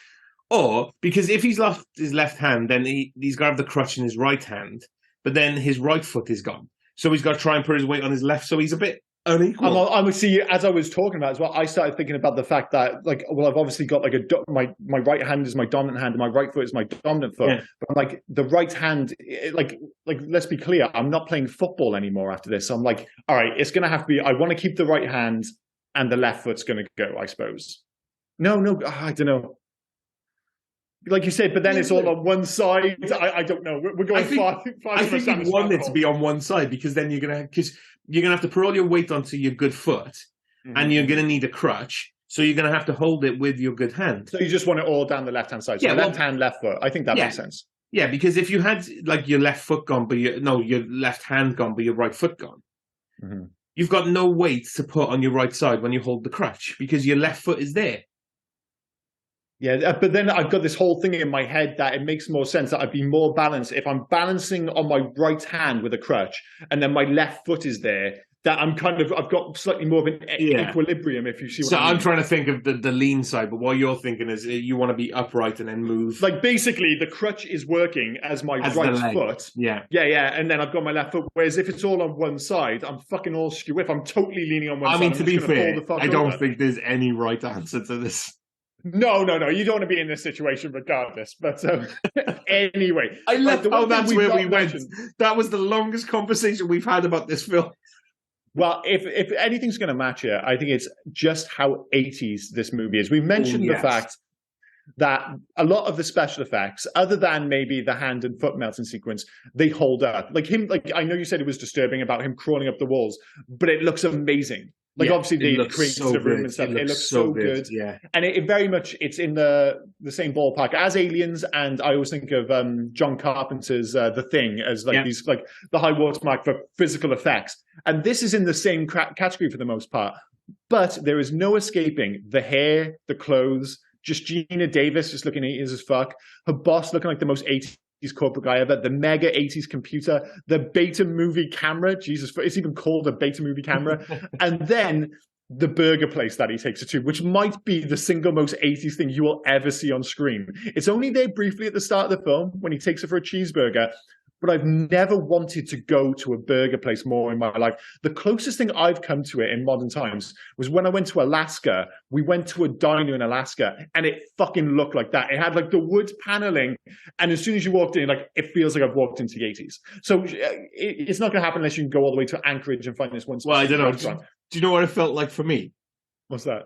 Or, because if he's lost his left hand, then he's got to have the crutch in his right hand, but then his right foot is gone. So he's got to try and put his weight on his left, so he's a bit unequal. I would see, as I was talking about as well, I started thinking about the fact that, like, well, I've obviously got like my right hand is my dominant hand and my right foot is my dominant foot. Yeah. But I'm like, the right hand, like let's be clear, I'm not playing football anymore after this. So I'm like, all right, it's going to have to be, I want to keep the right hand and the left foot's going to go, I suppose. No, I don't know. Like you said, but then it's all on one side. I don't know. We're going far. I think you want it to be on one side because then you're gonna have to put all your weight onto your good foot, and you're gonna need a crutch. So you're gonna have to hold it with your good hand. So you just want it all down the left hand side. So left hand, left foot. I think that makes sense. Yeah, because if you had like your left foot gone, but your left hand gone, but your right foot gone, you've got no weight to put on your right side when you hold the crutch because your left foot is there. Yeah, but then I've got this whole thing in my head that it makes more sense that I'd be more balanced if I'm balancing on my right hand with a crutch and then my left foot is there, that I've got slightly more of an equilibrium, if you see what I mean. So I'm trying to think of the lean side, but what you're thinking is you want to be upright and then move. Like basically the crutch is working as my right foot. Yeah. And then I've got my left foot. Whereas if it's all on one side, I'm fucking all skew. If I'm totally leaning on one side, I mean, to be fair, I don't think there's any right answer to this. No. You don't want to be in this situation regardless. But anyway. I love how that's where we went. That was the longest conversation we've had about this film. Well, if anything's going to match it, I think it's just how 80s this movie is. We've mentioned the fact that a lot of the special effects, other than maybe the hand and foot melting sequence, they hold up. Like I know you said it was disturbing about him crawling up the walls, but it looks amazing. Like obviously they created the room and stuff. It looks so good. Yeah. And it very much, it's in the same ballpark as Aliens. And I always think of John Carpenter's The Thing as these, like the high watermark for physical effects. And this is in the same category for the most part. But there is no escaping the hair, the clothes, just Gina Davis just looking 80s as fuck. Her boss looking like the most 80s corporate guy ever, the mega 80s computer, the beta movie camera, Jesus, it's even called a beta movie camera, and then the burger place that he takes her to, which might be the single most 80s thing you will ever see on screen. It's only there briefly at the start of the film when he takes her for a cheeseburger, but I've never wanted to go to a burger place more in my life. The closest thing I've come to it in modern times was when I went to Alaska. We went to a diner in Alaska, and it fucking looked like that. It had like the wood paneling, and as soon as you walked in, like it feels like I've walked into the 80s. So it's not going to happen unless you can go all the way to Anchorage and find this one. Well, I don't know. Do you know what it felt like for me? What's that?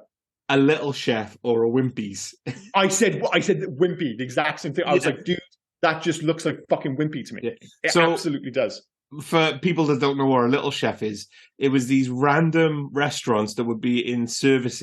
A Little Chef or a Wimpy's. I said Wimpy, the exact same thing. I was like, dude, that just looks like fucking Wimpy to me. Yeah. It absolutely does. For people that don't know what a Little Chef is, it was these random restaurants that would be in service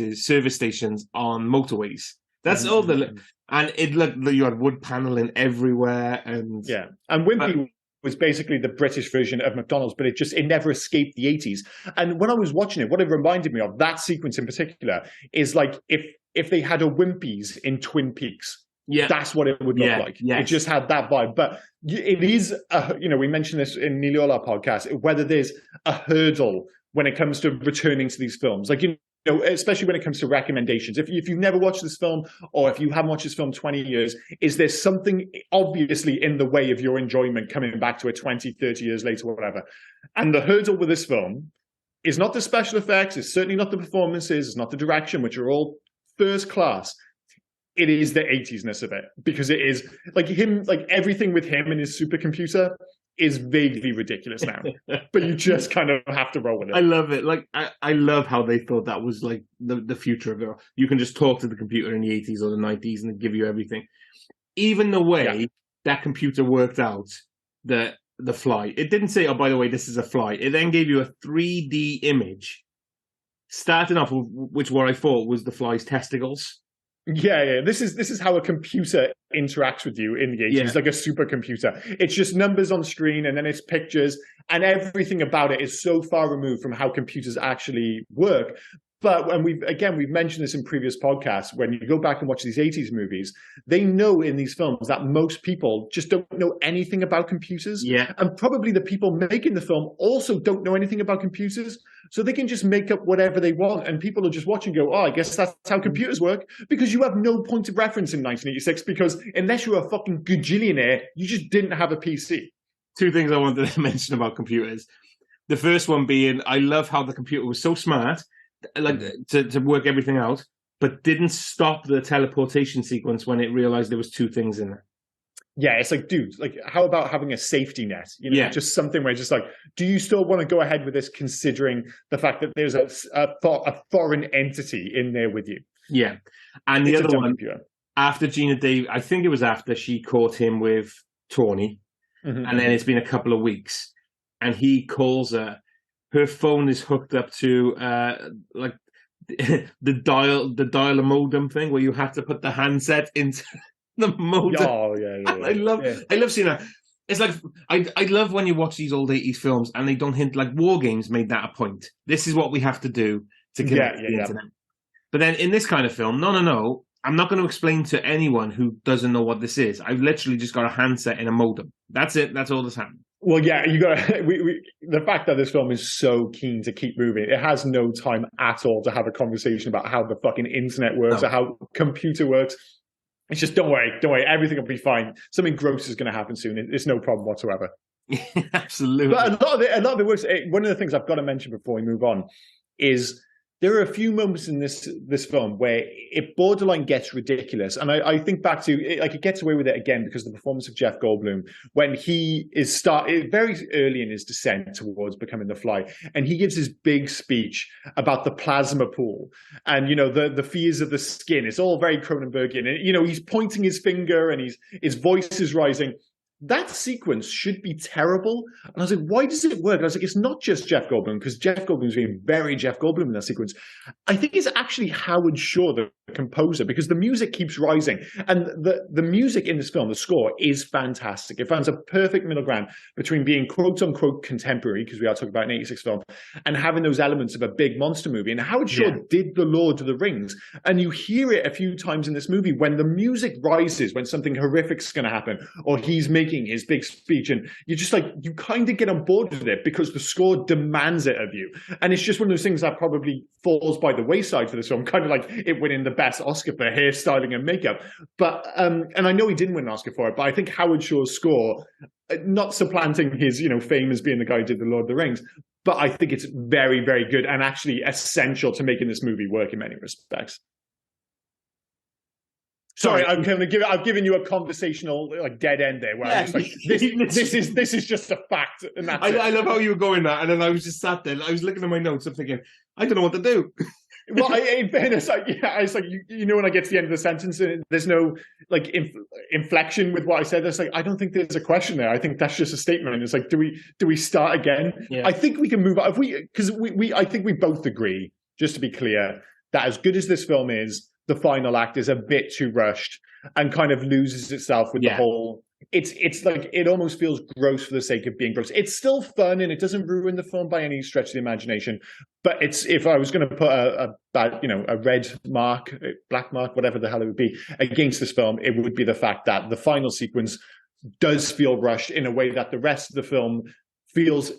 stations on motorways. That's all and it looked, you had wood paneling everywhere, and Wimpy was basically the British version of McDonald's, but it never escaped the 80s. And when I was watching it, what it reminded me of, that sequence in particular, is like if they had a Wimpy's in Twin Peaks. Yeah, that's what it would look like. Yes. It just had that vibe. But it is, we mentioned this in Niliola podcast, whether there's a hurdle when it comes to returning to these films. Like, especially when it comes to recommendations. If you've never watched this film, or if you haven't watched this film 20 years, is there something obviously in the way of your enjoyment coming back to it 20, 30 years later, or whatever? And the hurdle with this film is not the special effects, it's certainly not the performances, it's not the direction, which are all first class. It is the 80s-ness of it, because it is like him, like everything with him and his supercomputer is vaguely ridiculous now, but you just kind of have to roll with it. I love it. Like, I love how they thought that was like the future of it. You can just talk to the computer in the 80s or the 90s and give you everything. Even the way that computer worked out the fly. It didn't say, oh, by the way, this is a fly. It then gave you a 3D image, starting off with which what I thought was the fly's testicles. Yeah. This is how a computer interacts with you in the 80s, like a supercomputer. It's just numbers on screen, and then it's pictures, and everything about it is so far removed from how computers actually work. But when we've mentioned this in previous podcasts, when you go back and watch these 80s movies, they know in these films that most people just don't know anything about computers. Yeah. And probably the people making the film also don't know anything about computers. So they can just make up whatever they want. And people are just watching and go, oh, I guess that's how computers work. Because you have no point of reference in 1986, because unless you're a fucking gajillionaire, you just didn't have a PC. Two things I wanted to mention about computers. The first one being, I love how the computer was so smart, like to work everything out, but didn't stop the teleportation sequence when it realized there was two things in there. Yeah, it's like, dude, like, how about having a safety net? Just something where just like, do you still want to go ahead with this, considering the fact that there's a foreign entity in there with you? Yeah, and the other one, after Gina Davis, I think it was after she caught him with Tawny, and then it's been a couple of weeks, and he calls her. Her phone is hooked up to like the dial a modem thing where you have to put the handset into the modem. Oh yeah. I love seeing that. It's like I love when you watch these old 80s films and they don't hint, like War Games made that a point. This is what we have to do to connect the internet. But then in this kind of film, no. I'm not going to explain to anyone who doesn't know what this is. I've literally just got a handset and a modem. That's it. That's all that's happening. Well, yeah, you got the fact that this film is so keen to keep moving. It has no time at all to have a conversation about how the fucking internet works or how computer works. It's just, don't worry. Everything will be fine. Something gross is going to happen soon. It's no problem whatsoever. Absolutely. But a lot of it works. One of the things I've got to mention before we move on is there are a few moments in this film where it borderline gets ridiculous. And I think back to, it gets away with it again because of the performance of Jeff Goldblum when he is very early in his descent towards becoming the Fly. And he gives his big speech about the plasma pool and, the fears of the skin. It's all very Cronenbergian. And, he's pointing his finger and his voice is rising. That sequence should be terrible. And I was like, why does it work? And I was like, it's not just Jeff Goldblum, because Jeff Goldblum's being very Jeff Goldblum in that sequence. I think it's actually Howard Shore, the composer, because the music keeps rising. And the music in this film, the score, is fantastic. It finds a perfect middle ground between being quote-unquote contemporary, because we are talking about an 86 film, and having those elements of a big monster movie. And Howard Shore did The Lord of the Rings. And you hear it a few times in this movie when the music rises, when something horrific's going to happen, or he's making making his big speech, and you're just like, you kind of get on board with it because the score demands it of you. And it's just one of those things that probably falls by the wayside for this film, kind of like it winning the best Oscar for hairstyling and makeup. But and I know he didn't win an Oscar for it, but I think Howard Shore's score, not supplanting his fame as being the guy who did The Lord of the Rings, but I think it's very, very good and actually essential to making this movie work in many respects. Sorry, I've given you a conversational like dead end there. Where I'm just like, this is just a fact, and that's it. I love how you were going that, and then I was just sat there. I was looking at my notes. I'm thinking, I don't know what to do. Well, in fairness, it's like when I get to the end of the sentence, and there's no like inflection with what I said. It's like I don't think there's a question there. I think that's just a statement. It's like, do we start again? Yeah. I think we can move on because I think we both agree, just to be clear, that as good as this film is, the final act is a bit too rushed and kind of loses itself with the whole. It's like it almost feels gross for the sake of being gross. It's still fun and it doesn't ruin the film by any stretch of the imagination. But if I was going to put a red mark, a black mark, whatever the hell it would be against this film, it would be the fact that the final sequence does feel rushed in a way that the rest of the film feels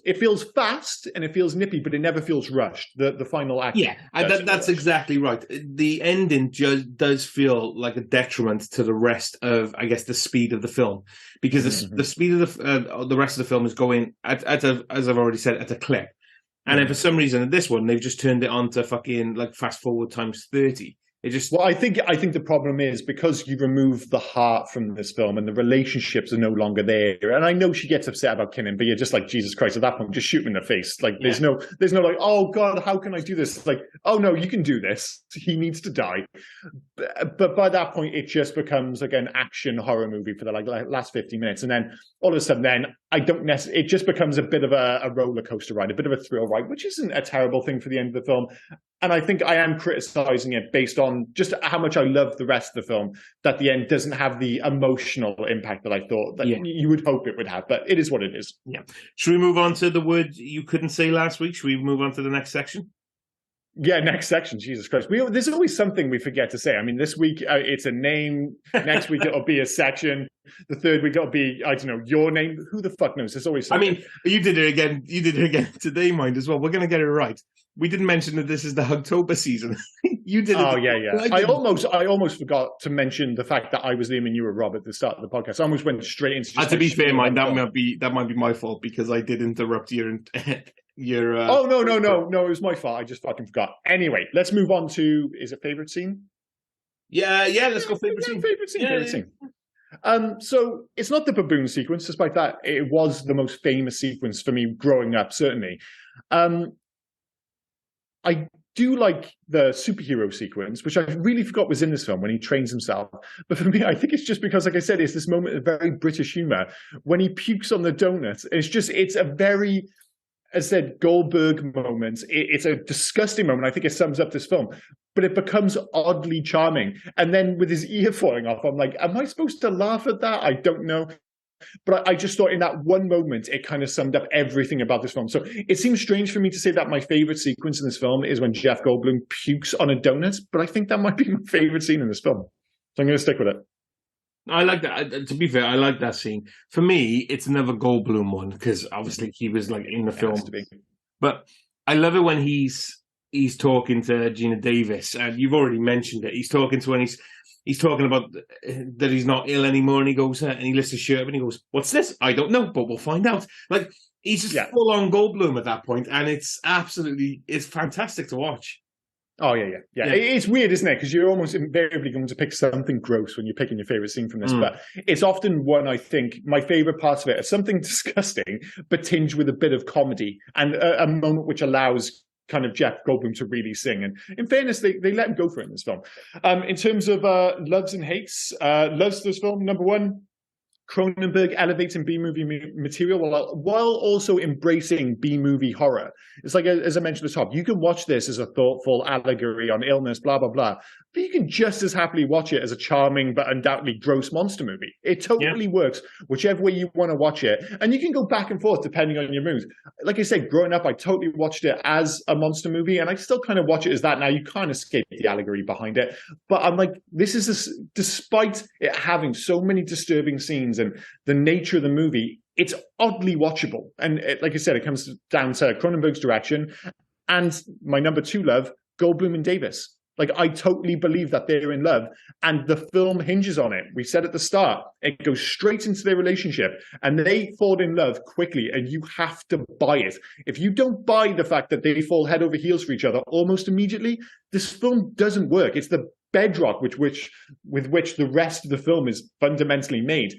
fast and it feels nippy, but it never feels rushed. The final act. Yeah, that's exactly right. The ending just does feel like a detriment to the rest of, I guess, the speed of the film, because the speed of the rest of the film is going at as I've already said, at a clip. And then for some reason in this one, they've just turned it on to fucking like fast forward times 30. Well, I think the problem is because you remove the heart from this film and the relationships are no longer there. And I know she gets upset about Kinnan, but you're just like, Jesus Christ, at that point, just shoot him in the face. Like, there's no like, oh God, how can I do this? It's like, oh no, you can do this. He needs to die. But by that point, it just becomes like an action horror movie for the like last 50 minutes. And then all of a sudden, it just becomes a bit of a roller coaster ride, a bit of a thrill ride, which isn't a terrible thing for the end of the film. And I think I am criticizing it based on just how much I love the rest of the film, that the end doesn't have the emotional impact that I thought that you would hope it would have. But it is what it is. Yeah. Should we move on to the word you couldn't say last week? Should we move on to the next section? Yeah, next section. Jesus Christ. There's always something we forget to say. I mean, this week it's a name. Next week it'll be a section. The third week it'll be, I don't know, your name. Who the fuck knows? There's always something. I mean, you did it again. You did it again today, mind as well. We're going to get it right. We didn't mention that this is the Hugtober season. You did it. Oh, yeah. I almost forgot to mention the fact that I was Liam and you were Rob at the start of the podcast. I almost went straight into. To be fair, mind, that might be my fault because I did interrupt your. Oh no! It was my fault. I just fucking forgot. Anyway, let's move on to. Is it favorite scene? Yeah. Let's go favorite scene. Favorite scene. So it's not the baboon sequence, despite that it was the most famous sequence for me growing up. Certainly, I do like the superhero sequence, which I really forgot was in this film when he trains himself. But for me, I think it's just because, like I said, it's this moment of very British humor when he pukes on the donuts. It's a very, as I said, Goldberg moment. It's a disgusting moment. I think it sums up this film, but it becomes oddly charming. And then with his ear falling off, I'm like, am I supposed to laugh at that? I don't know. But I just thought in that one moment, it kind of summed up everything about this film. So it seems strange for me to say that my favorite sequence in this film is when Jeff Goldblum pukes on a donut, but I think that might be my favorite scene in this film. So I'm going to stick with it. I like that. To be fair, I like that scene. For me, it's another Goldblum one because obviously he was like in the film. But I love it when he's talking to Gina Davis, and you've already mentioned it. He's talking to when he's talking about that he's not ill anymore, and he goes and he lifts his shirt up and he goes, "What's this? I don't know, but we'll find out." Like he's just full on Goldblum at that point, and it's fantastic to watch. Oh, yeah. It's weird, isn't it? Because you're almost invariably going to pick something gross when you're picking your favorite scene from this. But it's often one, I think, my favorite parts of it are something disgusting, but tinged with a bit of comedy and a moment which allows kind of Jeff Goldblum to really sing. And in fairness, they let him go for it in this film. In terms of loves and hates, loves this film, number one, Cronenberg elevates in B-movie material while also embracing B-movie horror. It's like, as I mentioned at the top, you can watch this as a thoughtful allegory on illness, blah, blah, blah. But you can just as happily watch it as a charming but undoubtedly gross monster movie. It totally works, whichever way you want to watch it. And you can go back and forth depending on your mood. Like I said, growing up, I totally watched it as a monster movie, and I still kind of watch it as that now. You can't escape the allegory behind it. But I'm like, despite it having so many disturbing scenes scenes and the nature of the movie, it's oddly watchable. And like I said, it comes down to Cronenberg's direction and my number 2 love, Goldblum and Davis. Like, I totally believe that they're in love, and the film hinges on it. We said at the start, it goes straight into their relationship, and they fall in love quickly, and you have to buy it. If you don't buy the fact that they fall head over heels for each other almost immediately, this film doesn't work. It's the bedrock with which the rest of the film is fundamentally made.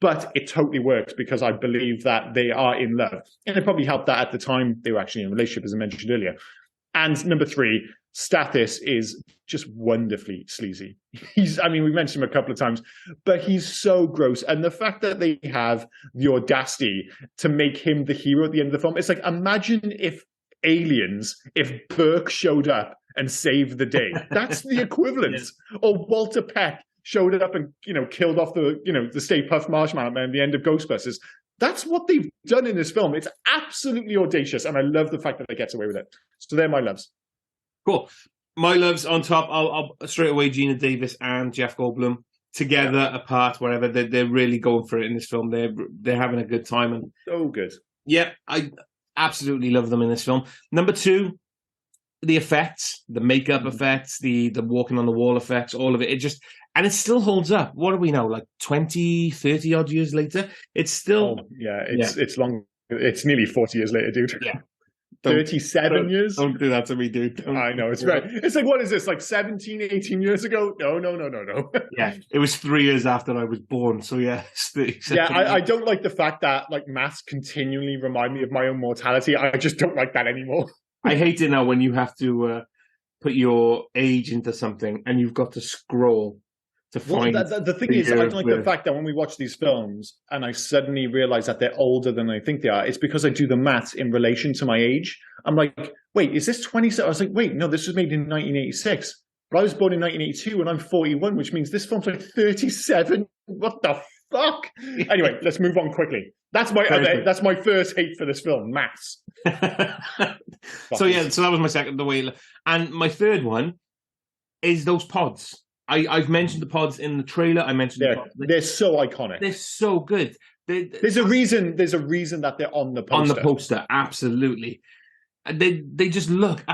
But it totally works because I believe that they are in love. And it probably helped that at the time they were actually in a relationship, as I mentioned earlier. And number 3, Stathis is just wonderfully sleazy. We mentioned him a couple of times, but he's so gross. And the fact that they have the audacity to make him the hero at the end of the film, it's like, imagine if Burke showed up and saved the day. That's the equivalent. Yeah. Or Walter Peck showed up and, killed off the Stay Puft Marshmallow Man at the end of Ghostbusters. That's what they've done in this film. It's absolutely audacious, and I love the fact that it gets away with it. So they're my loves. Cool. My loves on top, I'll straight away Geena Davis and Jeff Goldblum together, apart, whatever. They're really going for it in this film. They're having a good time. And so good. Yeah, I absolutely love them in this film. Number 2, the effects, the makeup effects, the walking on the wall effects, all of it. And it still holds up. What do we know? Like 20, 30 odd years later? It's still... It's long. It's nearly 40 years later, dude. Yeah. 37 years? Don't do that to me, dude. I know, it's right. It's like, what is this, like 17, 18 years ago? No. Yeah, it was 3 years after I was born, so yeah. Yeah, I don't like the fact that like maths continually remind me of my own mortality. I just don't like that anymore. I hate it now when you have to put your age into something and you've got to scroll to find... The thing is, I don't like the fact that when we watch these films and I suddenly realize that they're older than I think they are, it's because I do the maths in relation to my age. I'm like, wait, is this 27? I was like, wait, no, this was made in 1986. But I was born in 1982 and I'm 41, which means this film's like 37. What the fuck? Anyway, let's move on quickly. That's my first hate for this film, maths. So that was my second. And my third one is those pods. I've mentioned the pods in the trailer. I mentioned the pods. They're so iconic. They're so good. There's a reason that they're on the poster. On the poster, absolutely. They just look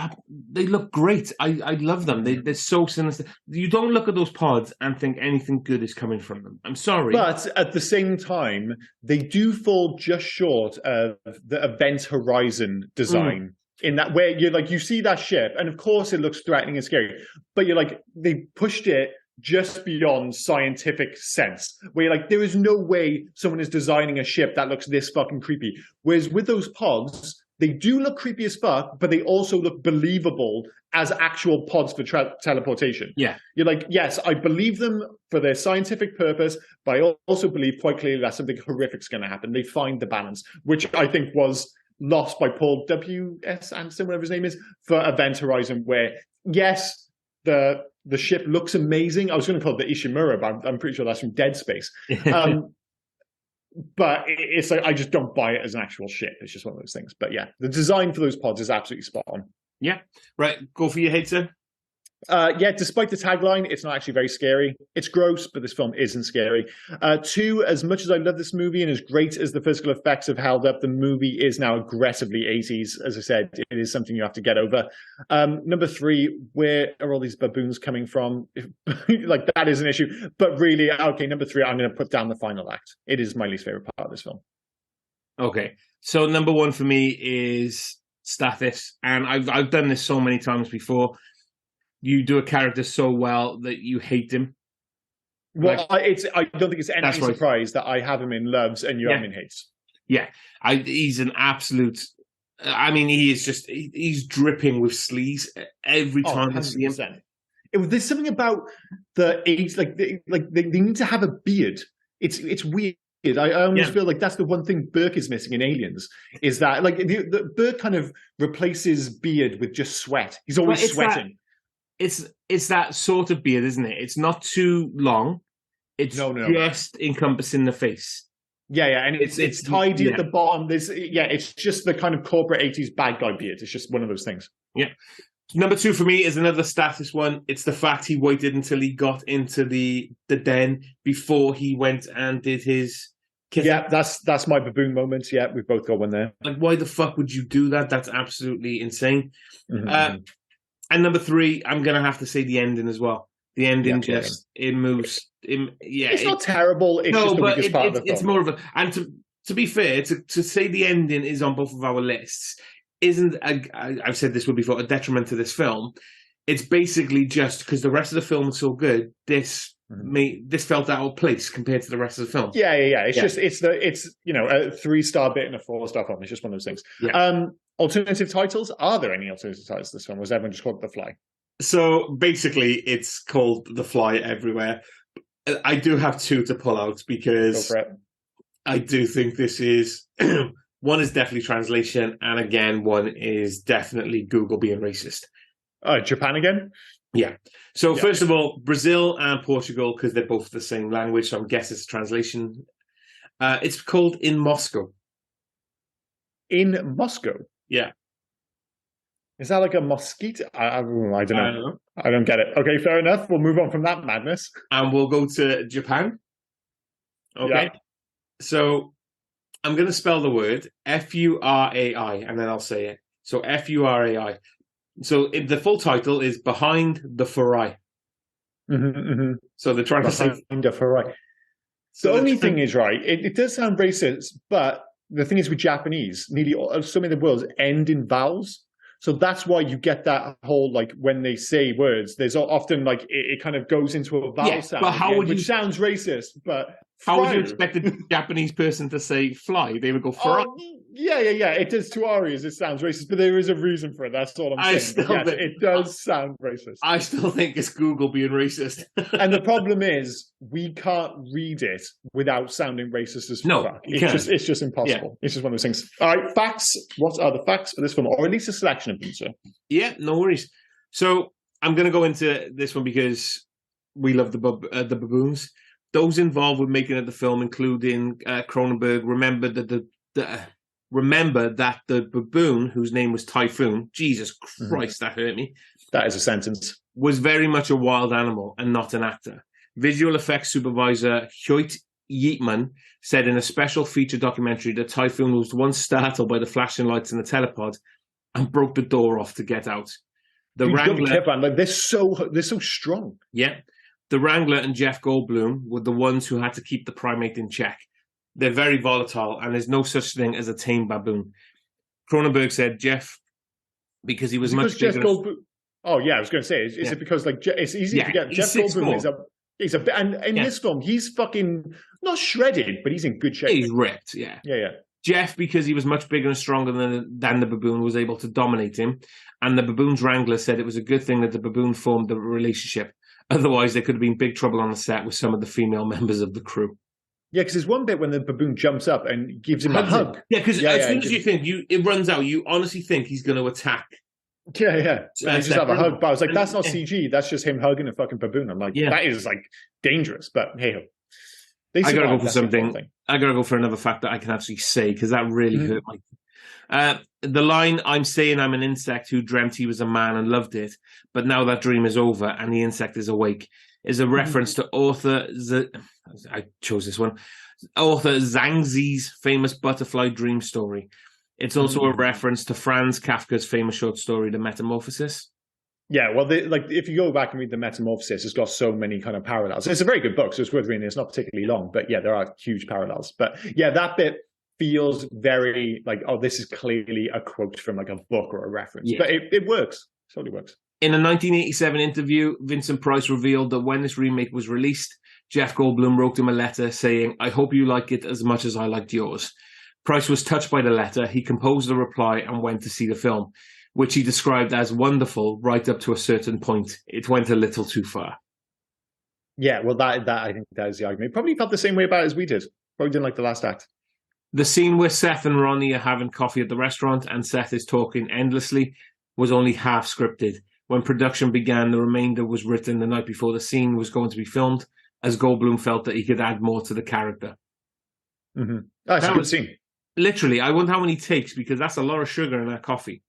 great. I love them. They're so sinister. You don't look at those pods and think anything good is coming from them. I'm sorry. But at the same time, they do fall just short of the Event Horizon design. In that way, you see that ship, and of course it looks threatening and scary, but they pushed it just beyond scientific sense, where you're like, there is no way someone is designing a ship that looks this fucking creepy. Whereas with those pods, they do look creepy as fuck, but they also look believable as actual pods for teleportation. Yeah. You're like, yes, I believe them for their scientific purpose, but I also believe quite clearly that something horrific's going to happen. They find the balance, which I think was lost by Paul W.S. Anderson, whatever his name is, for Event Horizon, where, yes, the ship looks amazing. I was going to call it the Ishimura, but I'm pretty sure that's from Dead Space. But it's like, I just don't buy it as an actual ship. It's just one of those things. But yeah, the design for those pods is absolutely spot on. Yeah. Right. Go for your hate, sir. Despite the tagline, it's not actually very scary. It's gross, but this film isn't scary. 2, as much as I love this movie and as great as the physical effects have held up, the movie is now aggressively 80s. As I said, it is something you have to get over. Number 3, where are all these baboons coming from? Like, that is an issue. But really, okay, number 3, I'm going to put down the final act. It is my least favorite part of this film. Okay, so number 1 for me is Stathis, and I've done this so many times before. You do a character so well that you hate him. Well, I don't think it's any surprise that I have him in loves and you have him in hates. Yeah, he's an absolute. I mean, he's dripping with sleaze every time I see him. There's something about the age, they need to have a beard. It's weird. I almost feel like that's the one thing Burke is missing in Aliens, is that the Burke kind of replaces beard with just sweat. He's always sweating. It's that sort of beard, isn't it? It's not too long. It's just encompassing the face. Yeah, and it's tidy at the bottom. It's just the kind of corporate 80s bad guy beard. It's just one of those things. Yeah. Number 2 for me is another status one. It's the fact he waited until he got into the den before he went and did his kiss. Yeah, that's my baboon moment. Yeah, we've both got one there. Like, why the fuck would you do that? That's absolutely insane. Mm-hmm. And number 3, I'm going to have to say the ending as well. The ending it moves. It's not terrible. It's just the weakest part of the film. It's more of a... And to be fair, to say the ending is on both of our lists isn't, I've said this before, a detriment to this film. It's basically just because the rest of the film is so good, this felt out of place compared to the rest of the film. Yeah. It's a 3-star bit and a 4-star film. It's just one of those things. Yeah. Alternative titles? Are there any alternative titles to this film? Was everyone just called The Fly? So basically, it's called The Fly everywhere. I do have 2 to pull out because I do think this is... One is definitely translation, and again, one is definitely Google being racist. Japan again? Yeah. So first of all, Brazil and Portugal, because they're both the same language, so I'm guessing it's a translation. It's called In Moscow. In Moscow? Yeah. Is that like a mosquito? I don't know. I don't get it. Okay, fair enough. We'll move on from that madness. And we'll go to Japan. Okay. Yeah. So I'm going to spell the word Furai, and then I'll say it. So Furai. So the full title is Behind the Furai. So they're trying to say Behind the Furai. The only thing is, right, it does sound racist, but the thing is with Japanese, nearly so many of the words end in vowels. So that's why you get that whole, like, when they say words, there's often, like, it kind of goes into a vowel sound. But how would which sounds racist, but... How would you expect a Japanese person to say fly? They would go fly. Yeah. It does to Arias. It sounds racist, but there is a reason for it. That's all I'm saying. It does sound racist. I still think it's Google being racist. And the problem is, we can't read it without sounding racist as fuck. It's just impossible. Yeah. It's just one of those things. All right, facts. What are the facts for this film? Or at least a selection of them, sir. Yeah, no worries. So I'm going to go into this one because we love the baboons. Those involved with making of the film, including Cronenberg, remember that the baboon, whose name was Typhoon, Jesus Christ, that hurt me. That is a sentence. Was very much a wild animal and not an actor. Visual effects supervisor Hoyt Yeatman said in a special feature documentary that Typhoon was once startled by the flashing lights in the telepod and broke the door off to get out. The Wrangler, like, they're so strong. Yeah. The Wrangler and Jeff Goldblum were the ones who had to keep the primate in check. They're very volatile, and there's no such thing as a tame baboon. Cronenberg said Jeff, because he was much bigger. Oh yeah, I was going to say, is it because, like, it's easy to get Jeff Goldblum is a bit, and in this film he's fucking not shredded, but he's in good shape. He's ripped, yeah. Jeff, because he was much bigger and stronger than the baboon, was able to dominate him, and the baboon's Wrangler said it was a good thing that the baboon formed the relationship. Otherwise, there could have been big trouble on the set with some of the female members of the crew. Yeah, because there's one bit when the baboon jumps up and gives him a hug. Yeah, because as soon as you think it runs out, you honestly think he's going to attack. Yeah. And they just have a hug. But I was like, that's not CG. That's just him hugging a fucking baboon. I'm like, that is, like, dangerous. But hey, I got to go for something. I got to go for another fact that I can actually say, because that really hurt my... The line, I'm saying I'm an insect who dreamt he was a man and loved it, but now that dream is over and the insect is awake, is a reference to author Zhang Zi's famous butterfly dream story. It's also a reference to Franz Kafka's famous short story, The Metamorphosis. Yeah, well, if you go back and read The Metamorphosis, it's got so many kind of parallels. It's a very good book, so it's worth reading. It's not particularly long, but yeah, there are huge parallels. But yeah, that bit feels very like, oh, this is clearly a quote from, like, a book or a reference. But it works. It totally works. In a 1987 interview, Vincent Price revealed that when this remake was released, Jeff Goldblum wrote him a letter saying, I hope you like it as much as I liked yours. Price was touched by the letter. He composed a reply and went to see the film, which he described as wonderful right up to a certain point. It went a little too far. Yeah, well, that I think that is the argument. Probably felt the same way about it as we did. Probably didn't like the last act. The scene where Seth and Ronnie are having coffee at the restaurant and Seth is talking endlessly was only half scripted. When production began, the remainder was written the night before the scene was going to be filmed, as Goldblum felt that he could add more to the character. That's a good scene. Literally, I wonder how many takes, because that's a lot of sugar in that coffee.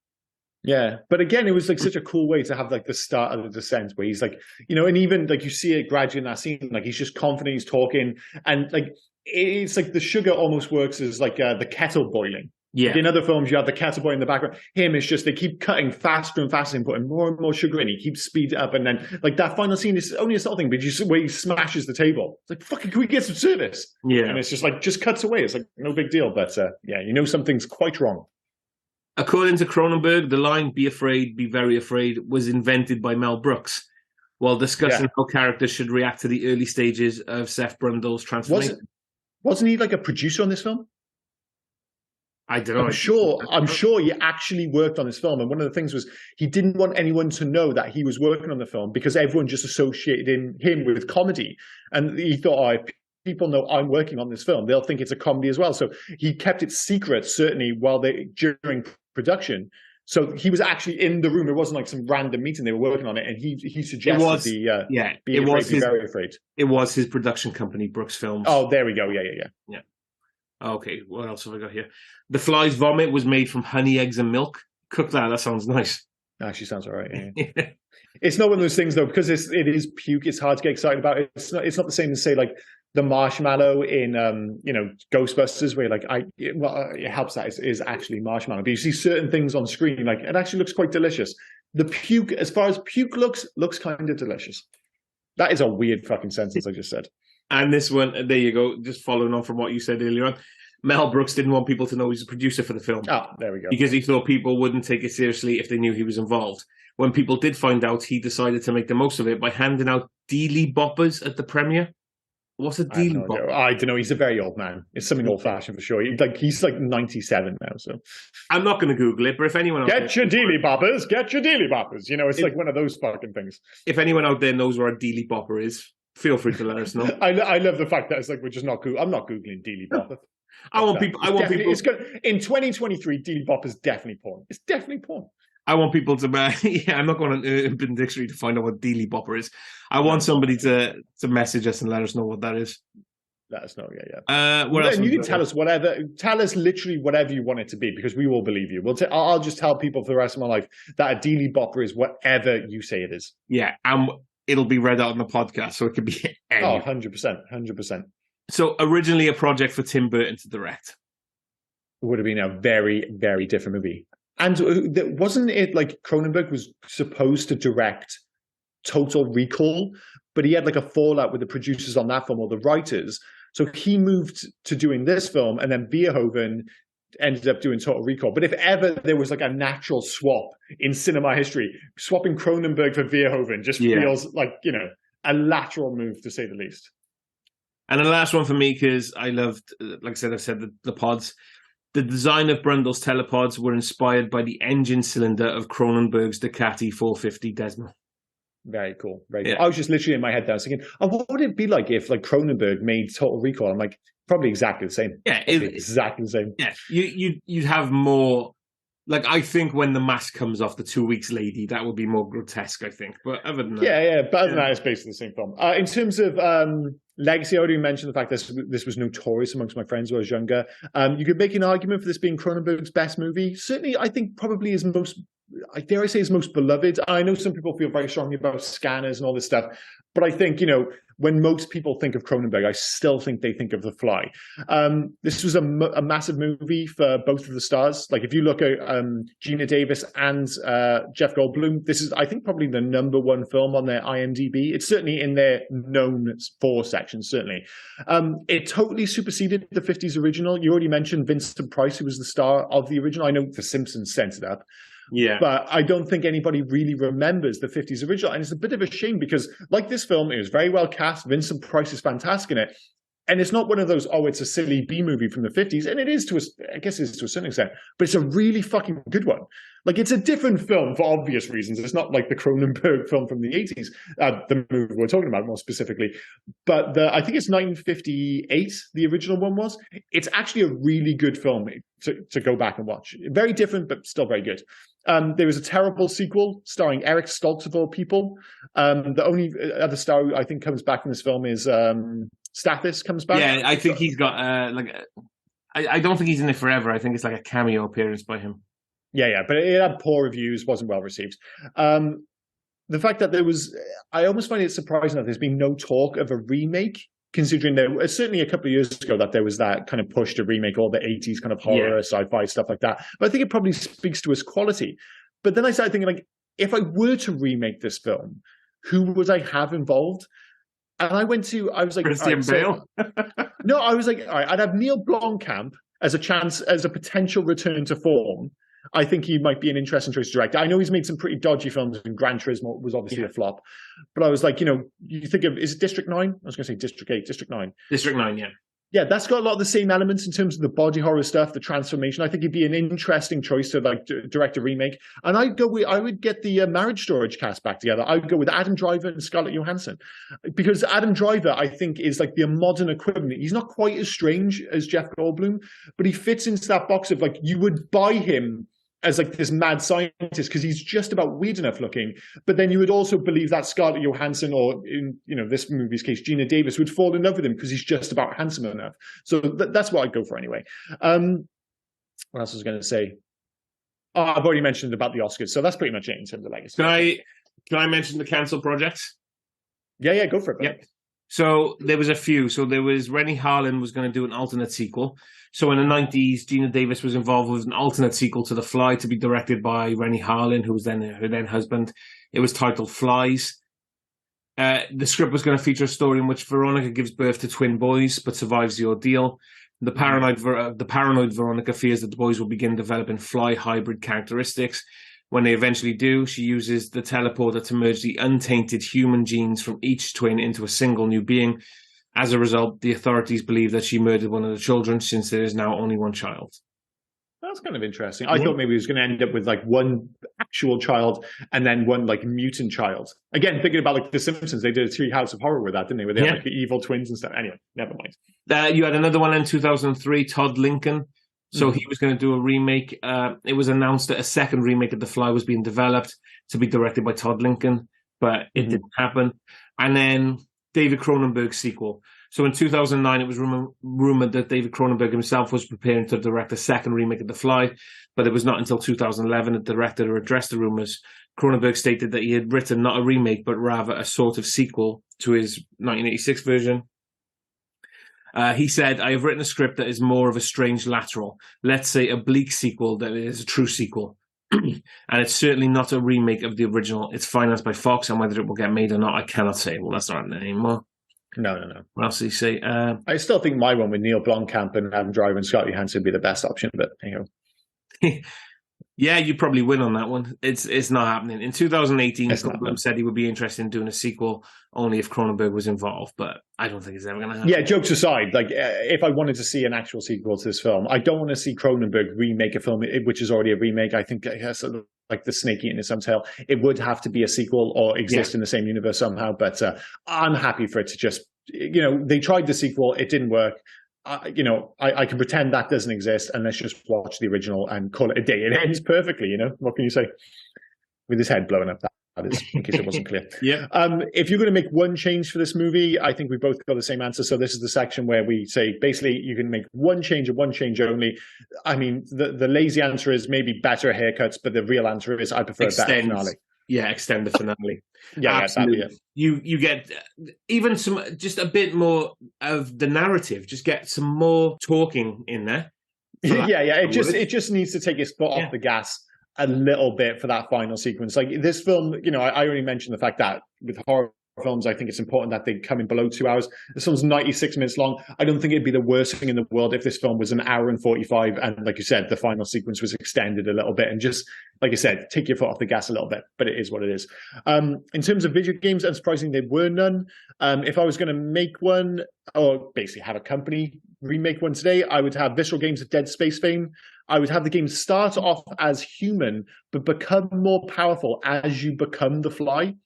Yeah, but again, it was like such a cool way to have like the start of the descent, where he's like, and even like you see it gradually in that scene, like he's just confident, he's talking, and like it's like the sugar almost works as like the kettle boiling. Yeah. Like in other films, you have the kettle boiling in the background. Him, it's just they keep cutting faster and faster and putting more and more sugar in. He keeps speeding up, and then like that final scene is only a subtle thing, but where he smashes the table. It's like, fucking, can we get some service? Yeah, and it's just like just cuts away. It's like no big deal, but yeah, something's quite wrong. According to Cronenberg, the line "Be afraid, be very afraid" was invented by Mel Brooks while discussing how characters should react to the early stages of Seth Brundle's transformation. Wasn't he like a producer on this film? I don't know. I'm sure he actually worked on this film, and one of the things was he didn't want anyone to know that he was working on the film because everyone just associated him with comedy, and he thought, oh, if people know I'm working on this film, they'll think it's a comedy as well. So he kept it secret, certainly during production. So he was actually in the room. It wasn't like some random meeting. They were working on it, and he suggested Be Very Afraid. It was his production company, Brooks Films. Oh, there we go. Yeah. Okay, what else have I got here? The Fly's vomit was made from honey, eggs, and milk. Cook that. That sounds nice. Actually, sounds all right. Yeah. It's not one of those things though, because it is puke. It's hard to get excited about. It's not the same as say like the marshmallow in Ghostbusters, where it helps that it is actually marshmallow. But you see certain things on screen, like it actually looks quite delicious. The puke, as far as puke looks kind of delicious. That is a weird fucking sentence I just said. And this one, there you go, just following on from what you said earlier on. Mel Brooks didn't want people to know he's a producer for the film. Oh, there we go. Because he thought people wouldn't take it seriously if they knew he was involved. When people did find out, he decided to make the most of it by handing out dealy boppers at the premiere. What's a dealy bopper? I don't know. He's a very old man. It's something old-fashioned for sure. He's like 97 now, so... I'm not going to Google it, but if anyone... Get your dealy boppers! Get your dealy boppers! It's like one of those fucking things. If anyone out there knows where a dealy bopper is, feel free to let us know. I love the fact that it's like we're just not. I'm not googling Dealy Bopper. I want people. It's good in 2023. Dealy Bopper is definitely porn. It's definitely porn. I want people to. I'm not going on Urban Dictionary to find out what Dealy Bopper is. I want somebody to message us and let us know what that is. Let us know. Yeah. What else? You can tell us whatever. Tell us literally whatever you want it to be, because we will believe you. I'll just tell people for the rest of my life that a Dealy Bopper is whatever you say it is. Yeah. It'll be read out on the podcast, so it could be any. 100%. So originally a project for Tim Burton to direct. It would have been a very, very different movie. And wasn't it like Cronenberg was supposed to direct Total Recall, but he had like a fallout with the producers on that film or the writers. So he moved to doing this film, and then Verhoeven ended up doing Total Recall. But if ever there was like a natural swap in cinema history, swapping Cronenberg for Verhoeven just feels like, a lateral move, to say the least. And the last one for me, because I loved, like I said, I've said the pods. The design of Brundle's telepods were inspired by the engine cylinder of Cronenberg's Ducati 450 Desmo. Very cool. Very cool. I was just literally in my head there, I was thinking, what would it be like if like Cronenberg made Total Recall? I'm like, probably exactly the same. Yeah, exactly the same. Yeah, you'd have more. Like, I think when the mask comes off, the 2 weeks lady, that would be more grotesque, I think. But other than that... Yeah. But other than that, it's basically the same film. In terms of legacy, I already mentioned the fact that this was notorious amongst my friends when I was younger. You could make an argument for this being Cronenberg's best movie. Certainly, I think probably his most... dare I say his most beloved. I know some people feel very strongly about Scanners and all this stuff. But I think, when most people think of Cronenberg, I still think they think of The Fly. This was a massive movie for both of the stars. Like, if you look at Gina Davis and Jeff Goldblum, this is, I think, probably the #1 film on their IMDb. It's certainly in their known for section, certainly. It totally superseded the 50s original. You already mentioned Vincent Price, who was the star of the original. I know The Simpsons sent it up. Yeah. But I don't think anybody really remembers the 50s original. And it's a bit of a shame because, like this film, it was very well cast. Vincent Price is fantastic in it. And it's not one of those, it's a silly B movie from the 50s. And it is I guess it's to a certain extent. But it's a really fucking good one. Like, it's a different film for obvious reasons. It's not like the Cronenberg film from the 80s, the movie we're talking about more specifically. But I think it's 1958, the original one was. It's actually a really good film to go back and watch. Very different, but still very good. There was a terrible sequel starring Eric Stoltz of all people. The only other star who I think comes back in this film is Stathis comes back. Yeah, I think he's got I don't think he's in it forever. I think it's like a cameo appearance by him. Yeah, but it had poor reviews, wasn't well received. The fact that I almost find it surprising that there's been no talk of a remake, considering there was certainly a couple of years ago that there was that kind of push to remake all the 80s kind of horror, sci-fi stuff like that. But I think it probably speaks to its quality. But then I started thinking, like, if I were to remake this film, who would I have involved? And I was like, Christian Bale. No, I was like, all right, I'd have Neil Blomkamp as a potential return to form. I think he might be an interesting choice to direct. I know he's made some pretty dodgy films, and Gran Turismo was obviously a flop. But I was like, you think of, is it District 9? I was going to say District 8, District 9. District 9, yeah. Yeah, that's got a lot of the same elements in terms of the body horror stuff, the transformation. I think he'd be an interesting choice to direct a remake. And I would get the Marriage Storage cast back together. I would go with Adam Driver and Scarlett Johansson, because Adam Driver, I think, is like the modern equivalent. He's not quite as strange as Jeff Goldblum, but he fits into that box of, like, you would buy him as like this mad scientist because he's just about weird enough looking, but then you would also believe that Scarlett Johansson, or in this movie's case, Gina Davis, would fall in love with him because he's just about handsome enough. So that's what I'd go for anyway. What else was I going to say? Oh, I've already mentioned about the Oscars, so that's pretty much it in terms of legacy. Can I mention the cancelled projects? Yeah, go for it. Yep. So there was a few. So there was Rennie Harlin was going to do an alternate sequel. So in the 90s, Gina Davis was involved with an alternate sequel to The Fly to be directed by Rennie Harlin, who was then her then husband. It was titled Flies. The script was going to feature a story in which Veronica gives birth to twin boys but survives the ordeal. The paranoid Veronica fears that the boys will begin developing fly hybrid characteristics. When they eventually do, she uses the teleporter to merge the untainted human genes from each twin into a single new being. As a result, the authorities believe that she murdered one of the children, since there is now only one child. That's kind of interesting. I thought maybe he was going to end up with like one actual child and then one like mutant child. Again, thinking about like The Simpsons, they did a Treehouse of Horror with that, didn't they? Where they had like the evil twins and stuff. Anyway, never mind. You had another one in 2003, Todd Lincoln. So he was going to do a remake. It was announced that a second remake of The Fly was being developed to be directed by Todd Lincoln, but it didn't happen. And then David Cronenberg's sequel. So in 2009, it was rumored that David Cronenberg himself was preparing to direct a second remake of The Fly, but it was not until 2011 that the director addressed the rumors. Cronenberg stated that he had written not a remake, but rather a sort of sequel to his 1986 version. He said, I have written a script that is more of a strange lateral, let's say a bleak sequel that is a true sequel. And it's certainly not a remake of the original. It's financed by Fox, and whether it will get made or not, I cannot say. Well, that's not anymore. No. What else did he say? I still think my one with Neil Blomkamp and Adam Driver and Scarlett Johansson would be the best option, but Yeah, you probably win on that one. It's not happening. In 2018, Goldblum said he would be interested in doing a sequel only if Cronenberg was involved, but I don't think it's ever going to happen. Yeah, jokes aside, like if I wanted to see an actual sequel to this film, I don't want to see Cronenberg remake a film which is already a remake. I think like The Snake Eating Its Own Tail, it would have to be a sequel or exist in the same universe somehow. But I'm happy for it to just, they tried the sequel, it didn't work. I can pretend that doesn't exist, and let's just watch the original and call it a day. It ends perfectly, What can you say? With his head blowing up, that is, in case it wasn't clear. Yeah. If you're going to make one change for this movie, I think we both got the same answer. So this is the section where we say, basically, you can make one change and one change only. I mean, the lazy answer is maybe better haircuts, but the real answer is I prefer a better finale. Yeah, extend the finale. Yeah, absolutely. You get even just a bit more of the narrative. Just get some more talking in there. It just needs to take its foot off the gas a little bit for that final sequence. Like this film, I already mentioned the fact that with horror films, I think it's important that they come in below 2 hours. This film's 96 minutes long. I don't think it'd be the worst thing in the world if this film was an hour and 45, and like you said, the final sequence was extended a little bit, and just, like I said, take your foot off the gas a little bit, but it is what it is. In terms of video games, unsurprisingly, there were none. If I was going to make one, or basically have a company remake one today, I would have Visceral Games of Dead Space fame. I would have the game start off as human, but become more powerful as you become the Fly.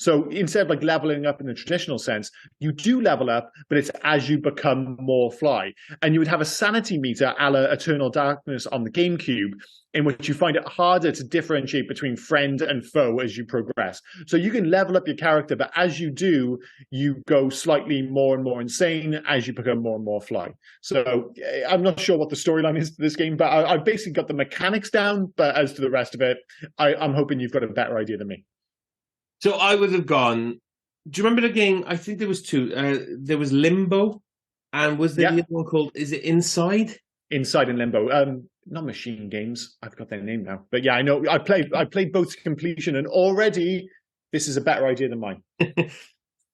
So instead of like leveling up in the traditional sense, you do level up, but it's as you become more fly. And you would have a sanity meter a la Eternal Darkness on the GameCube, in which you find it harder to differentiate between friend and foe as you progress. So you can level up your character, but as you do, you go slightly more and more insane as you become more and more fly. So I'm not sure what the storyline is to this game, but I've basically got the mechanics down. But as to the rest of it, I'm hoping you've got a better idea than me. So I would have gone. Do you remember the game? I think there was two. There was Limbo, and was there the other one called? Is it Inside? Inside and Limbo. Not Machine Games. I've got their name now. But yeah, I know. I played both to completion, and already this is a better idea than mine.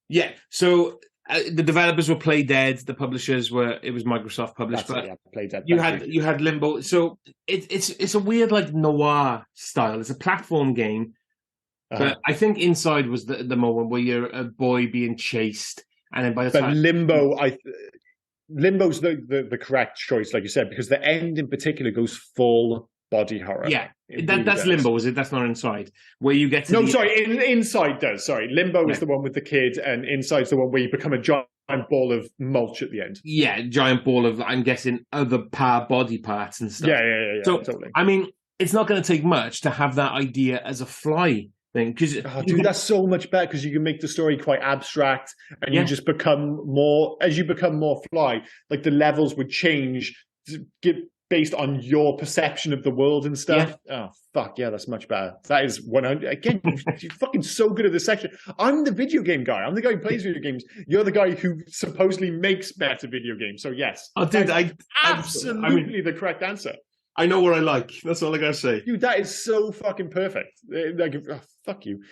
Yeah. So the developers were Playdead. The publishers were. It was Microsoft published. But Playdead. You had Limbo. So it's a weird like noir style. It's a platform game. But I think Inside was the moment where you're a boy being chased, and then by the time Limbo's the correct choice, like you said, because the end in particular goes full body horror. Yeah, that's Limbo, is it? That's not Inside, where you get to Inside does. Sorry, Limbo is the one with the kid, and Inside's the one where you become a giant ball of mulch at the end. Yeah, giant ball of, I'm guessing, other body parts and stuff. Yeah. So, totally. I mean, it's not going to take much to have that idea as a fly thing. Dude, that's so much better because you can make the story quite abstract, and you just become more, as you become more fly, like the levels would change based on your perception of the world and stuff. Oh, fuck yeah, that's much better. That is 100. Again, you're fucking so good at this section. I'm the video game guy. I'm the guy who plays video games. You're the guy who supposedly makes better video games. So yes. Oh, dude, absolutely the correct answer. I know what I like. That's all I gotta say. Dude, that is so fucking perfect. Fuck you.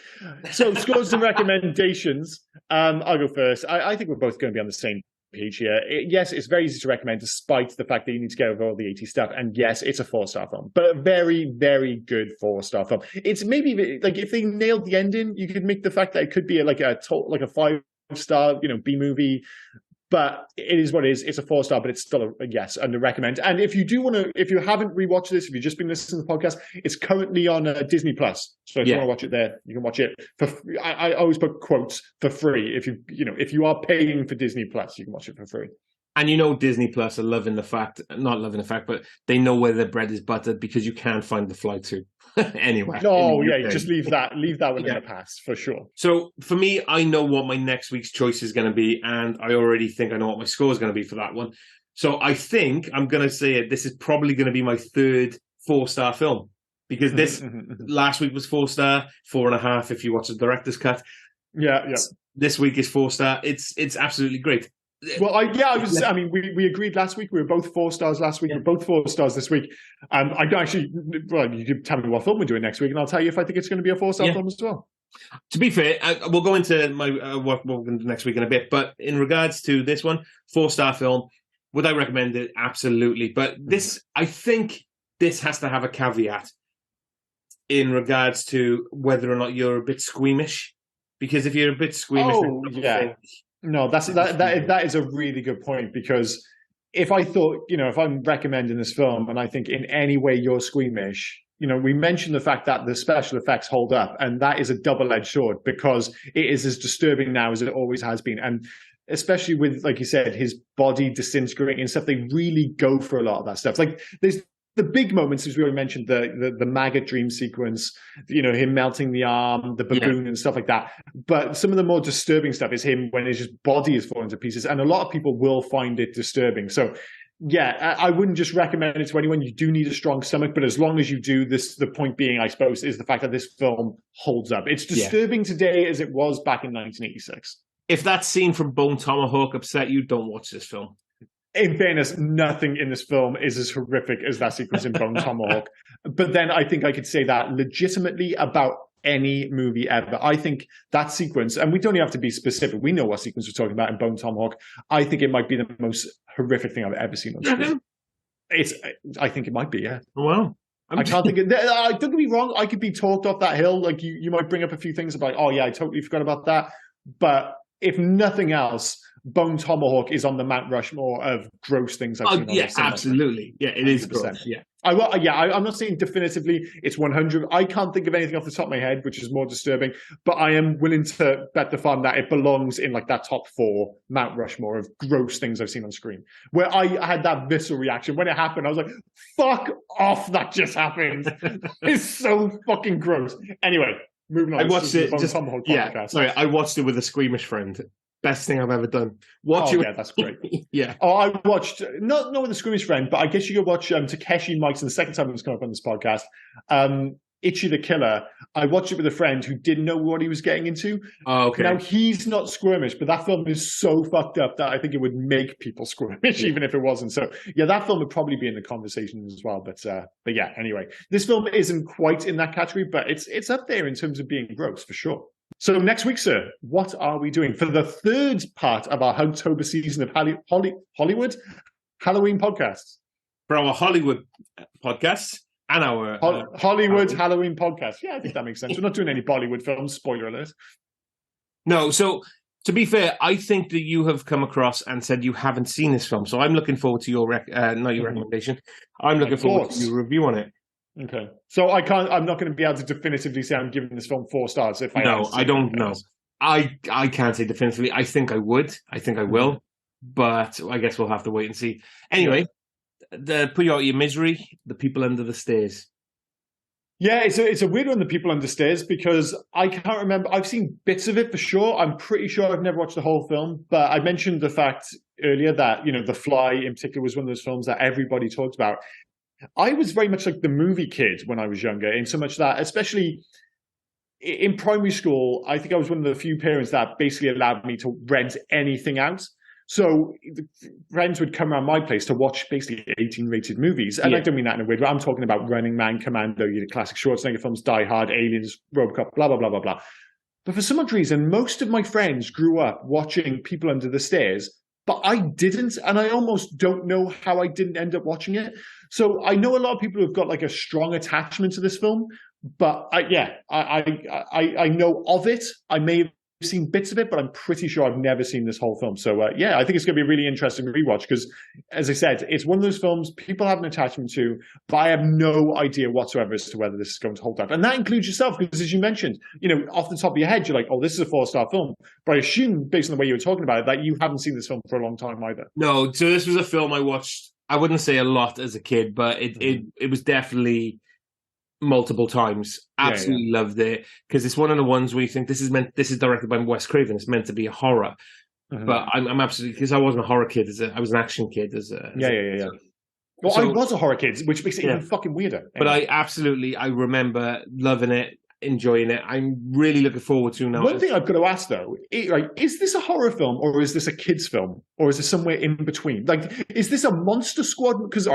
So scores and recommendations. I'll go first. I think we're both going to be on the same page here. Yes, it's very easy to recommend despite the fact that you need to get over all the 80 stuff. And yes, it's a 4-star film, but a very, very good 4-star film. It's maybe like if they nailed the ending, you could make the fact that it could be like a 5-star, B movie. But it is what it is. It's a 4-star, but it's still a yes and a recommend. And if you do want to, if you haven't rewatched this, if you've just been listening to the podcast, it's currently on Disney Plus. So if you want to watch it there, you can watch it for. I always put quotes for free. If you are paying for Disney Plus, you can watch it for free. And Disney Plus are not loving the fact, but they know where their bread is buttered because you can't find the fly to anywhere. No, just leave that one in the past for sure. So for me, I know what my next week's choice is going to be, and I already think I know what my score is going to be for that one. So I think I'm going to say it. This is probably going to be my third 4-star film because this last week was 4-star, 4.5 if you watch the director's cut. Yeah. This week is 4-star. It's absolutely great. Well, we agreed last week. We were both 4 stars last week. Yeah. We're both 4 stars this week. You can tell me what film we're doing next week, and I'll tell you if I think it's going to be a 4-star film as well. To be fair, we'll go into my what we're going to do next week in a bit. But in regards to this one, 4-star film, would I recommend it? Absolutely. But I think this has to have a caveat in regards to whether or not you're a bit squeamish. Because if you're a bit squeamish, no, that is a really good point, because if I thought, if I'm recommending this film and I think in any way you're squeamish, we mentioned the fact that the special effects hold up, and that is a double-edged sword because it is as disturbing now as it always has been. And especially with, like you said, his body disintegrating and stuff, they really go for a lot of that stuff. Like there's the big moments, as we already mentioned, the maggot dream sequence, him melting the arm, the baboon and stuff like that. But some of the more disturbing stuff is him when his body is falling to pieces. And a lot of people will find it disturbing. So, yeah, I wouldn't just recommend it to anyone. You do need a strong stomach. But as long as you do this, the point being, I suppose, is the fact that this film holds up. It's disturbing today as it was back in 1986. If that scene from Bone Tomahawk upset you, don't watch this film. In fairness, nothing in this film is as horrific as that sequence in Bone Tomahawk. But then I think I could say that legitimately about any movie ever. I think that sequence, and we don't even have to be specific, we know what sequence we're talking about in Bone Tomahawk. I think it might be the most horrific thing I've ever seen on screen. I think it might be, yeah. Well, I can't think of, don't get me wrong, I could be talked off that hill. Like you might bring up a few things about, oh yeah, I totally forgot about that. But if nothing else, Bone Tomahawk is on the Mount Rushmore of gross things I've seen. Yeah, absolutely. Yeah, it 100%. Is gross. Yeah. I'm not saying definitively it's 100. I can't think of anything off the top of my head, which is more disturbing. But I am willing to bet the farm that it belongs in like that top 4 Mount Rushmore of gross things I've seen on screen. Where I had that visceral reaction when it happened. I was like, "Fuck off! That just happened. It's so fucking gross." Anyway, moving on. I watched it. Sorry, I watched it with a squeamish friend. Best thing I've ever done. Yeah, that's great. Yeah. Oh, I watched not with a squeamish friend, but I guess you could watch Takeshi Miike's the second time it's come up on this podcast. Ichi the Killer. I watched it with a friend who didn't know what he was getting into. Oh, okay. Now he's not squirmish, but that film is so fucked up that I think it would make people squirmish, even if it wasn't. So yeah, that film would probably be in the conversation as well. But yeah, anyway, this film isn't quite in that category, but it's up there in terms of being gross for sure. So next week, sir, what are we doing for the 3rd part of our October season of Hollywood Halloween podcasts? For our Hollywood podcasts and our Hollywood Halloween podcast. Yeah, I think that makes sense. We're not doing any Bollywood films, spoiler alert. No, so to be fair, I think that you have come across and said you haven't seen this film. So I'm looking forward to your recommendation. I'm looking forward to your review on it. Okay, so I'm not going to be able to definitively say I'm giving this film 4 stars. If I don't know. I can't say definitively. I think I would. I think I will. But I guess we'll have to wait and see. Anyway, put you out of your misery. The People Under the Stairs. Yeah, it's a weird one, The People Under Stairs, because I can't remember. I've seen bits of it for sure. I'm pretty sure I've never watched the whole film. But I mentioned the fact earlier that The Fly in particular was one of those films that everybody talked about. I was very much like the movie kid when I was younger, in so much that, especially in primary school, I think I was one of the few parents that basically allowed me to rent anything out. So friends would come around my place to watch basically 18-rated movies. And I don't mean that in a weird way. I'm talking about Running Man, Commando, classic Schwarzenegger films, Die Hard, Aliens, RoboCop, blah, blah, blah, blah, blah. But for some odd reason, most of my friends grew up watching People Under the Stairs, but I didn't, and I almost don't know how I didn't end up watching it. So I know a lot of people who've got like a strong attachment to this film, but I know of it. I may have seen bits of it, but I'm pretty sure I've never seen this whole film. So yeah, I think it's going to be a really interesting rewatch because, as I said, it's one of those films people have an attachment to, but I have no idea whatsoever as to whether this is going to hold up. And that includes yourself, because as you mentioned, off the top of your head, you're like, oh, this is a 4-star film. But I assume, based on the way you were talking about it, that you haven't seen this film for a long time either. No, so this was a film I watched, I wouldn't say a lot as a kid, but it was definitely multiple times. Absolutely loved it, because it's one of the ones where you think this is directed by Wes Craven. It's meant to be a horror, but I'm absolutely, because I wasn't a horror kid. I was an action kid. Well, I was a horror kid, which makes it even fucking weirder. Anyway. But I remember loving it, enjoying it. I'm really looking forward to now. One thing I've got to ask though, is this a horror film or is this a kids film or is it somewhere in between? Like, is this a Monster Squad? Because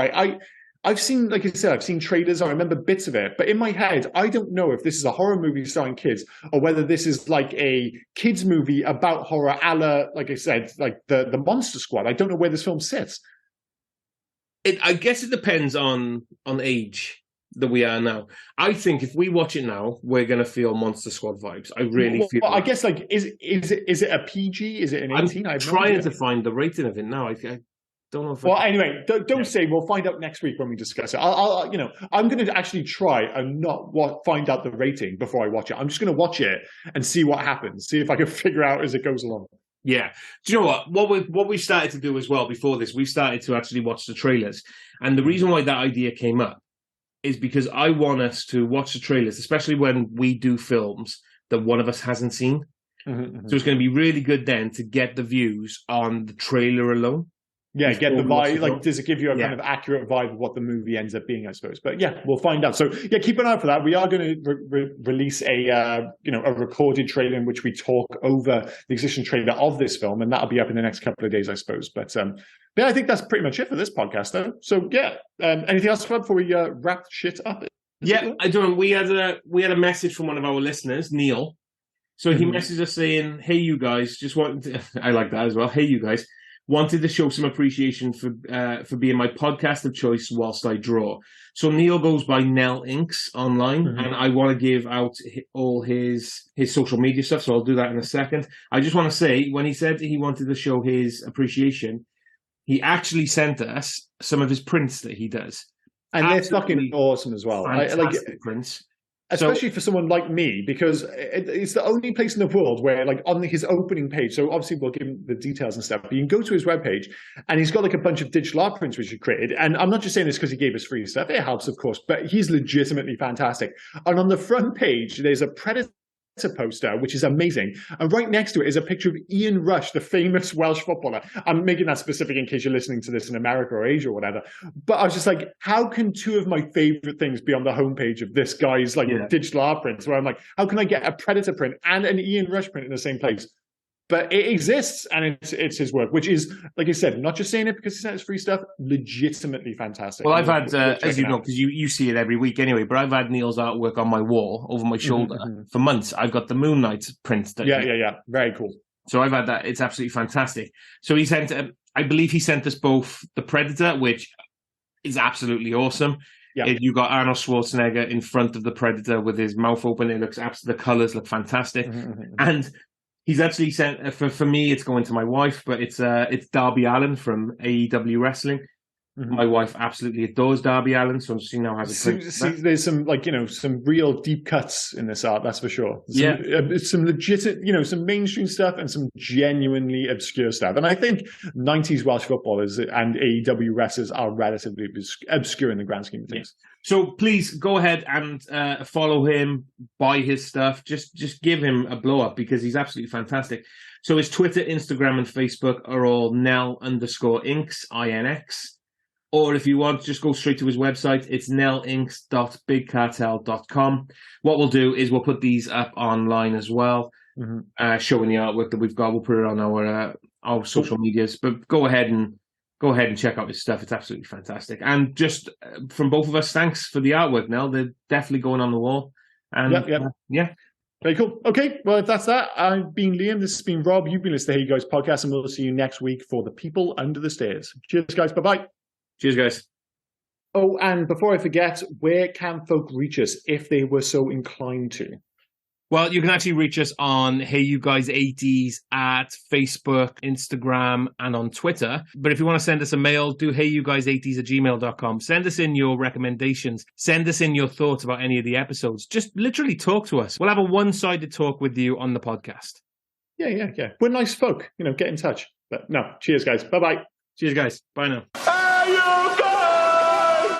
I've seen, like I said, I've seen trailers. I remember bits of it, but in my head, I don't know if this is a horror movie starring kids or whether this is like a kids movie about horror, a la, like I said, like the Monster Squad. I don't know where this film sits. I guess it depends on age that we are now. I think if we watch it now, we're going to feel Monster Squad vibes. I really feel. Well, I guess like is it a PG? Is it an 18? I'm trying to find the rating of it now. I don't know if. Well, anyway, don't say. We'll find out next week when we discuss it. I'm going to actually try and not find out the rating before I watch it. I'm just going to watch it and see what happens. See if I can figure out as it goes along. Yeah. Do you know what we started to do as well before this? We started to actually watch the trailers, and the reason why that idea came up is because I want us to watch the trailers, especially when we do films that one of us hasn't seen. Mm-hmm. So it's going to be really good then to get the views on the trailer alone. Yeah, get the vibe. Like, does it give you a kind of accurate vibe of what the movie ends up being, I suppose? But yeah, we'll find out. So yeah, keep an eye out for that. We are going to release a recorded trailer in which we talk over the existing trailer of this film, and that'll be up in the next couple of days, I suppose. But yeah, I think that's pretty much it for this podcast, though. So yeah, anything else before we wrap shit up? Yeah, I do. We had a message from one of our listeners, Neil. So he messaged us saying, "Hey, you guys, just wanted to." I like that as well. Hey, you guys. Wanted to show some appreciation for being my podcast of choice whilst I draw. So Neil goes by Nell Inks online, and I want to give out all his social media stuff, so I'll do that in a second. I just want to say, when he said he wanted to show his appreciation, he actually sent us some of his prints that he does. And they're fucking awesome as well. Fantastic prints. Especially for someone like me, because it's the only place in the world where, like, on his opening page, so obviously we'll give him the details and stuff, but you can go to his webpage and he's got like a bunch of digital art prints which he created. And I'm not just saying this because he gave us free stuff. It helps, of course, but he's legitimately fantastic. And on the front page, there's a Predator poster, which is amazing. And right next to it is a picture of Ian Rush, the famous Welsh footballer. I'm making that specific in case you're listening to this in America or Asia or whatever. But I was just like, how can two of my favorite things be on the homepage of this guy's digital art prints? Where I'm like, how can I get a Predator print and an Ian Rush print in the same place? But it exists, and it's his work, which is, like I said, not just saying it because he sent us free stuff, legitimately fantastic. Well, I've had, as you know, because you see it every week anyway, but I've had Neil's artwork on my wall over my shoulder for months. I've got the Moon Knight print. Yeah. Very cool. So I've had that. It's absolutely fantastic. So he sent, I believe he sent us both the Predator, which is absolutely awesome. Yeah. You got Arnold Schwarzenegger in front of the Predator with his mouth open. It looks the colors look fantastic. And he's actually sent, for me, it's going to my wife, but it's Darby Allin from AEW Wrestling. My wife absolutely adores Darby Allin, so she now has a print. There's some some real deep cuts in this art, that's for sure. Some legit, some mainstream stuff and some genuinely obscure stuff. And I think 90s Welsh footballers and AEW wrestlers are relatively obscure in the grand scheme of things. Yeah. So please go ahead and follow him, buy his stuff. Just give him a blow up because he's absolutely fantastic. So his Twitter, Instagram, and Facebook are all Nel_Inks, INX. Or if you want, just go straight to his website. It's nelinks.bigcartel.com. What we'll do is we'll put these up online as well, showing the artwork that we've got. We'll put it on our social medias. But go ahead and check out his stuff. It's absolutely fantastic. And just from both of us, thanks for the artwork, Nel. They're definitely going on the wall. And yeah. Very cool. Okay, well, if that's that, I've been Liam. This has been Rob. You've been listening to Hey Guys Podcast, and we'll see you next week for The People Under the Stairs. Cheers, guys. Bye-bye. Cheers, guys. Oh, and before I forget, where can folk reach us if they were so inclined to? Well, you can actually reach us on Hey You Guys 80s at Facebook, Instagram, and on Twitter. But if you want to send us a mail, do heyyouguys80s@gmail.com. Send us in your recommendations. Send us in your thoughts about any of the episodes. Just literally talk to us. We'll have a one-sided talk with you on the podcast. Yeah. We're nice folk. Get in touch. But no, cheers, guys. Bye-bye. Cheers, guys. Bye now. Hey, you guys!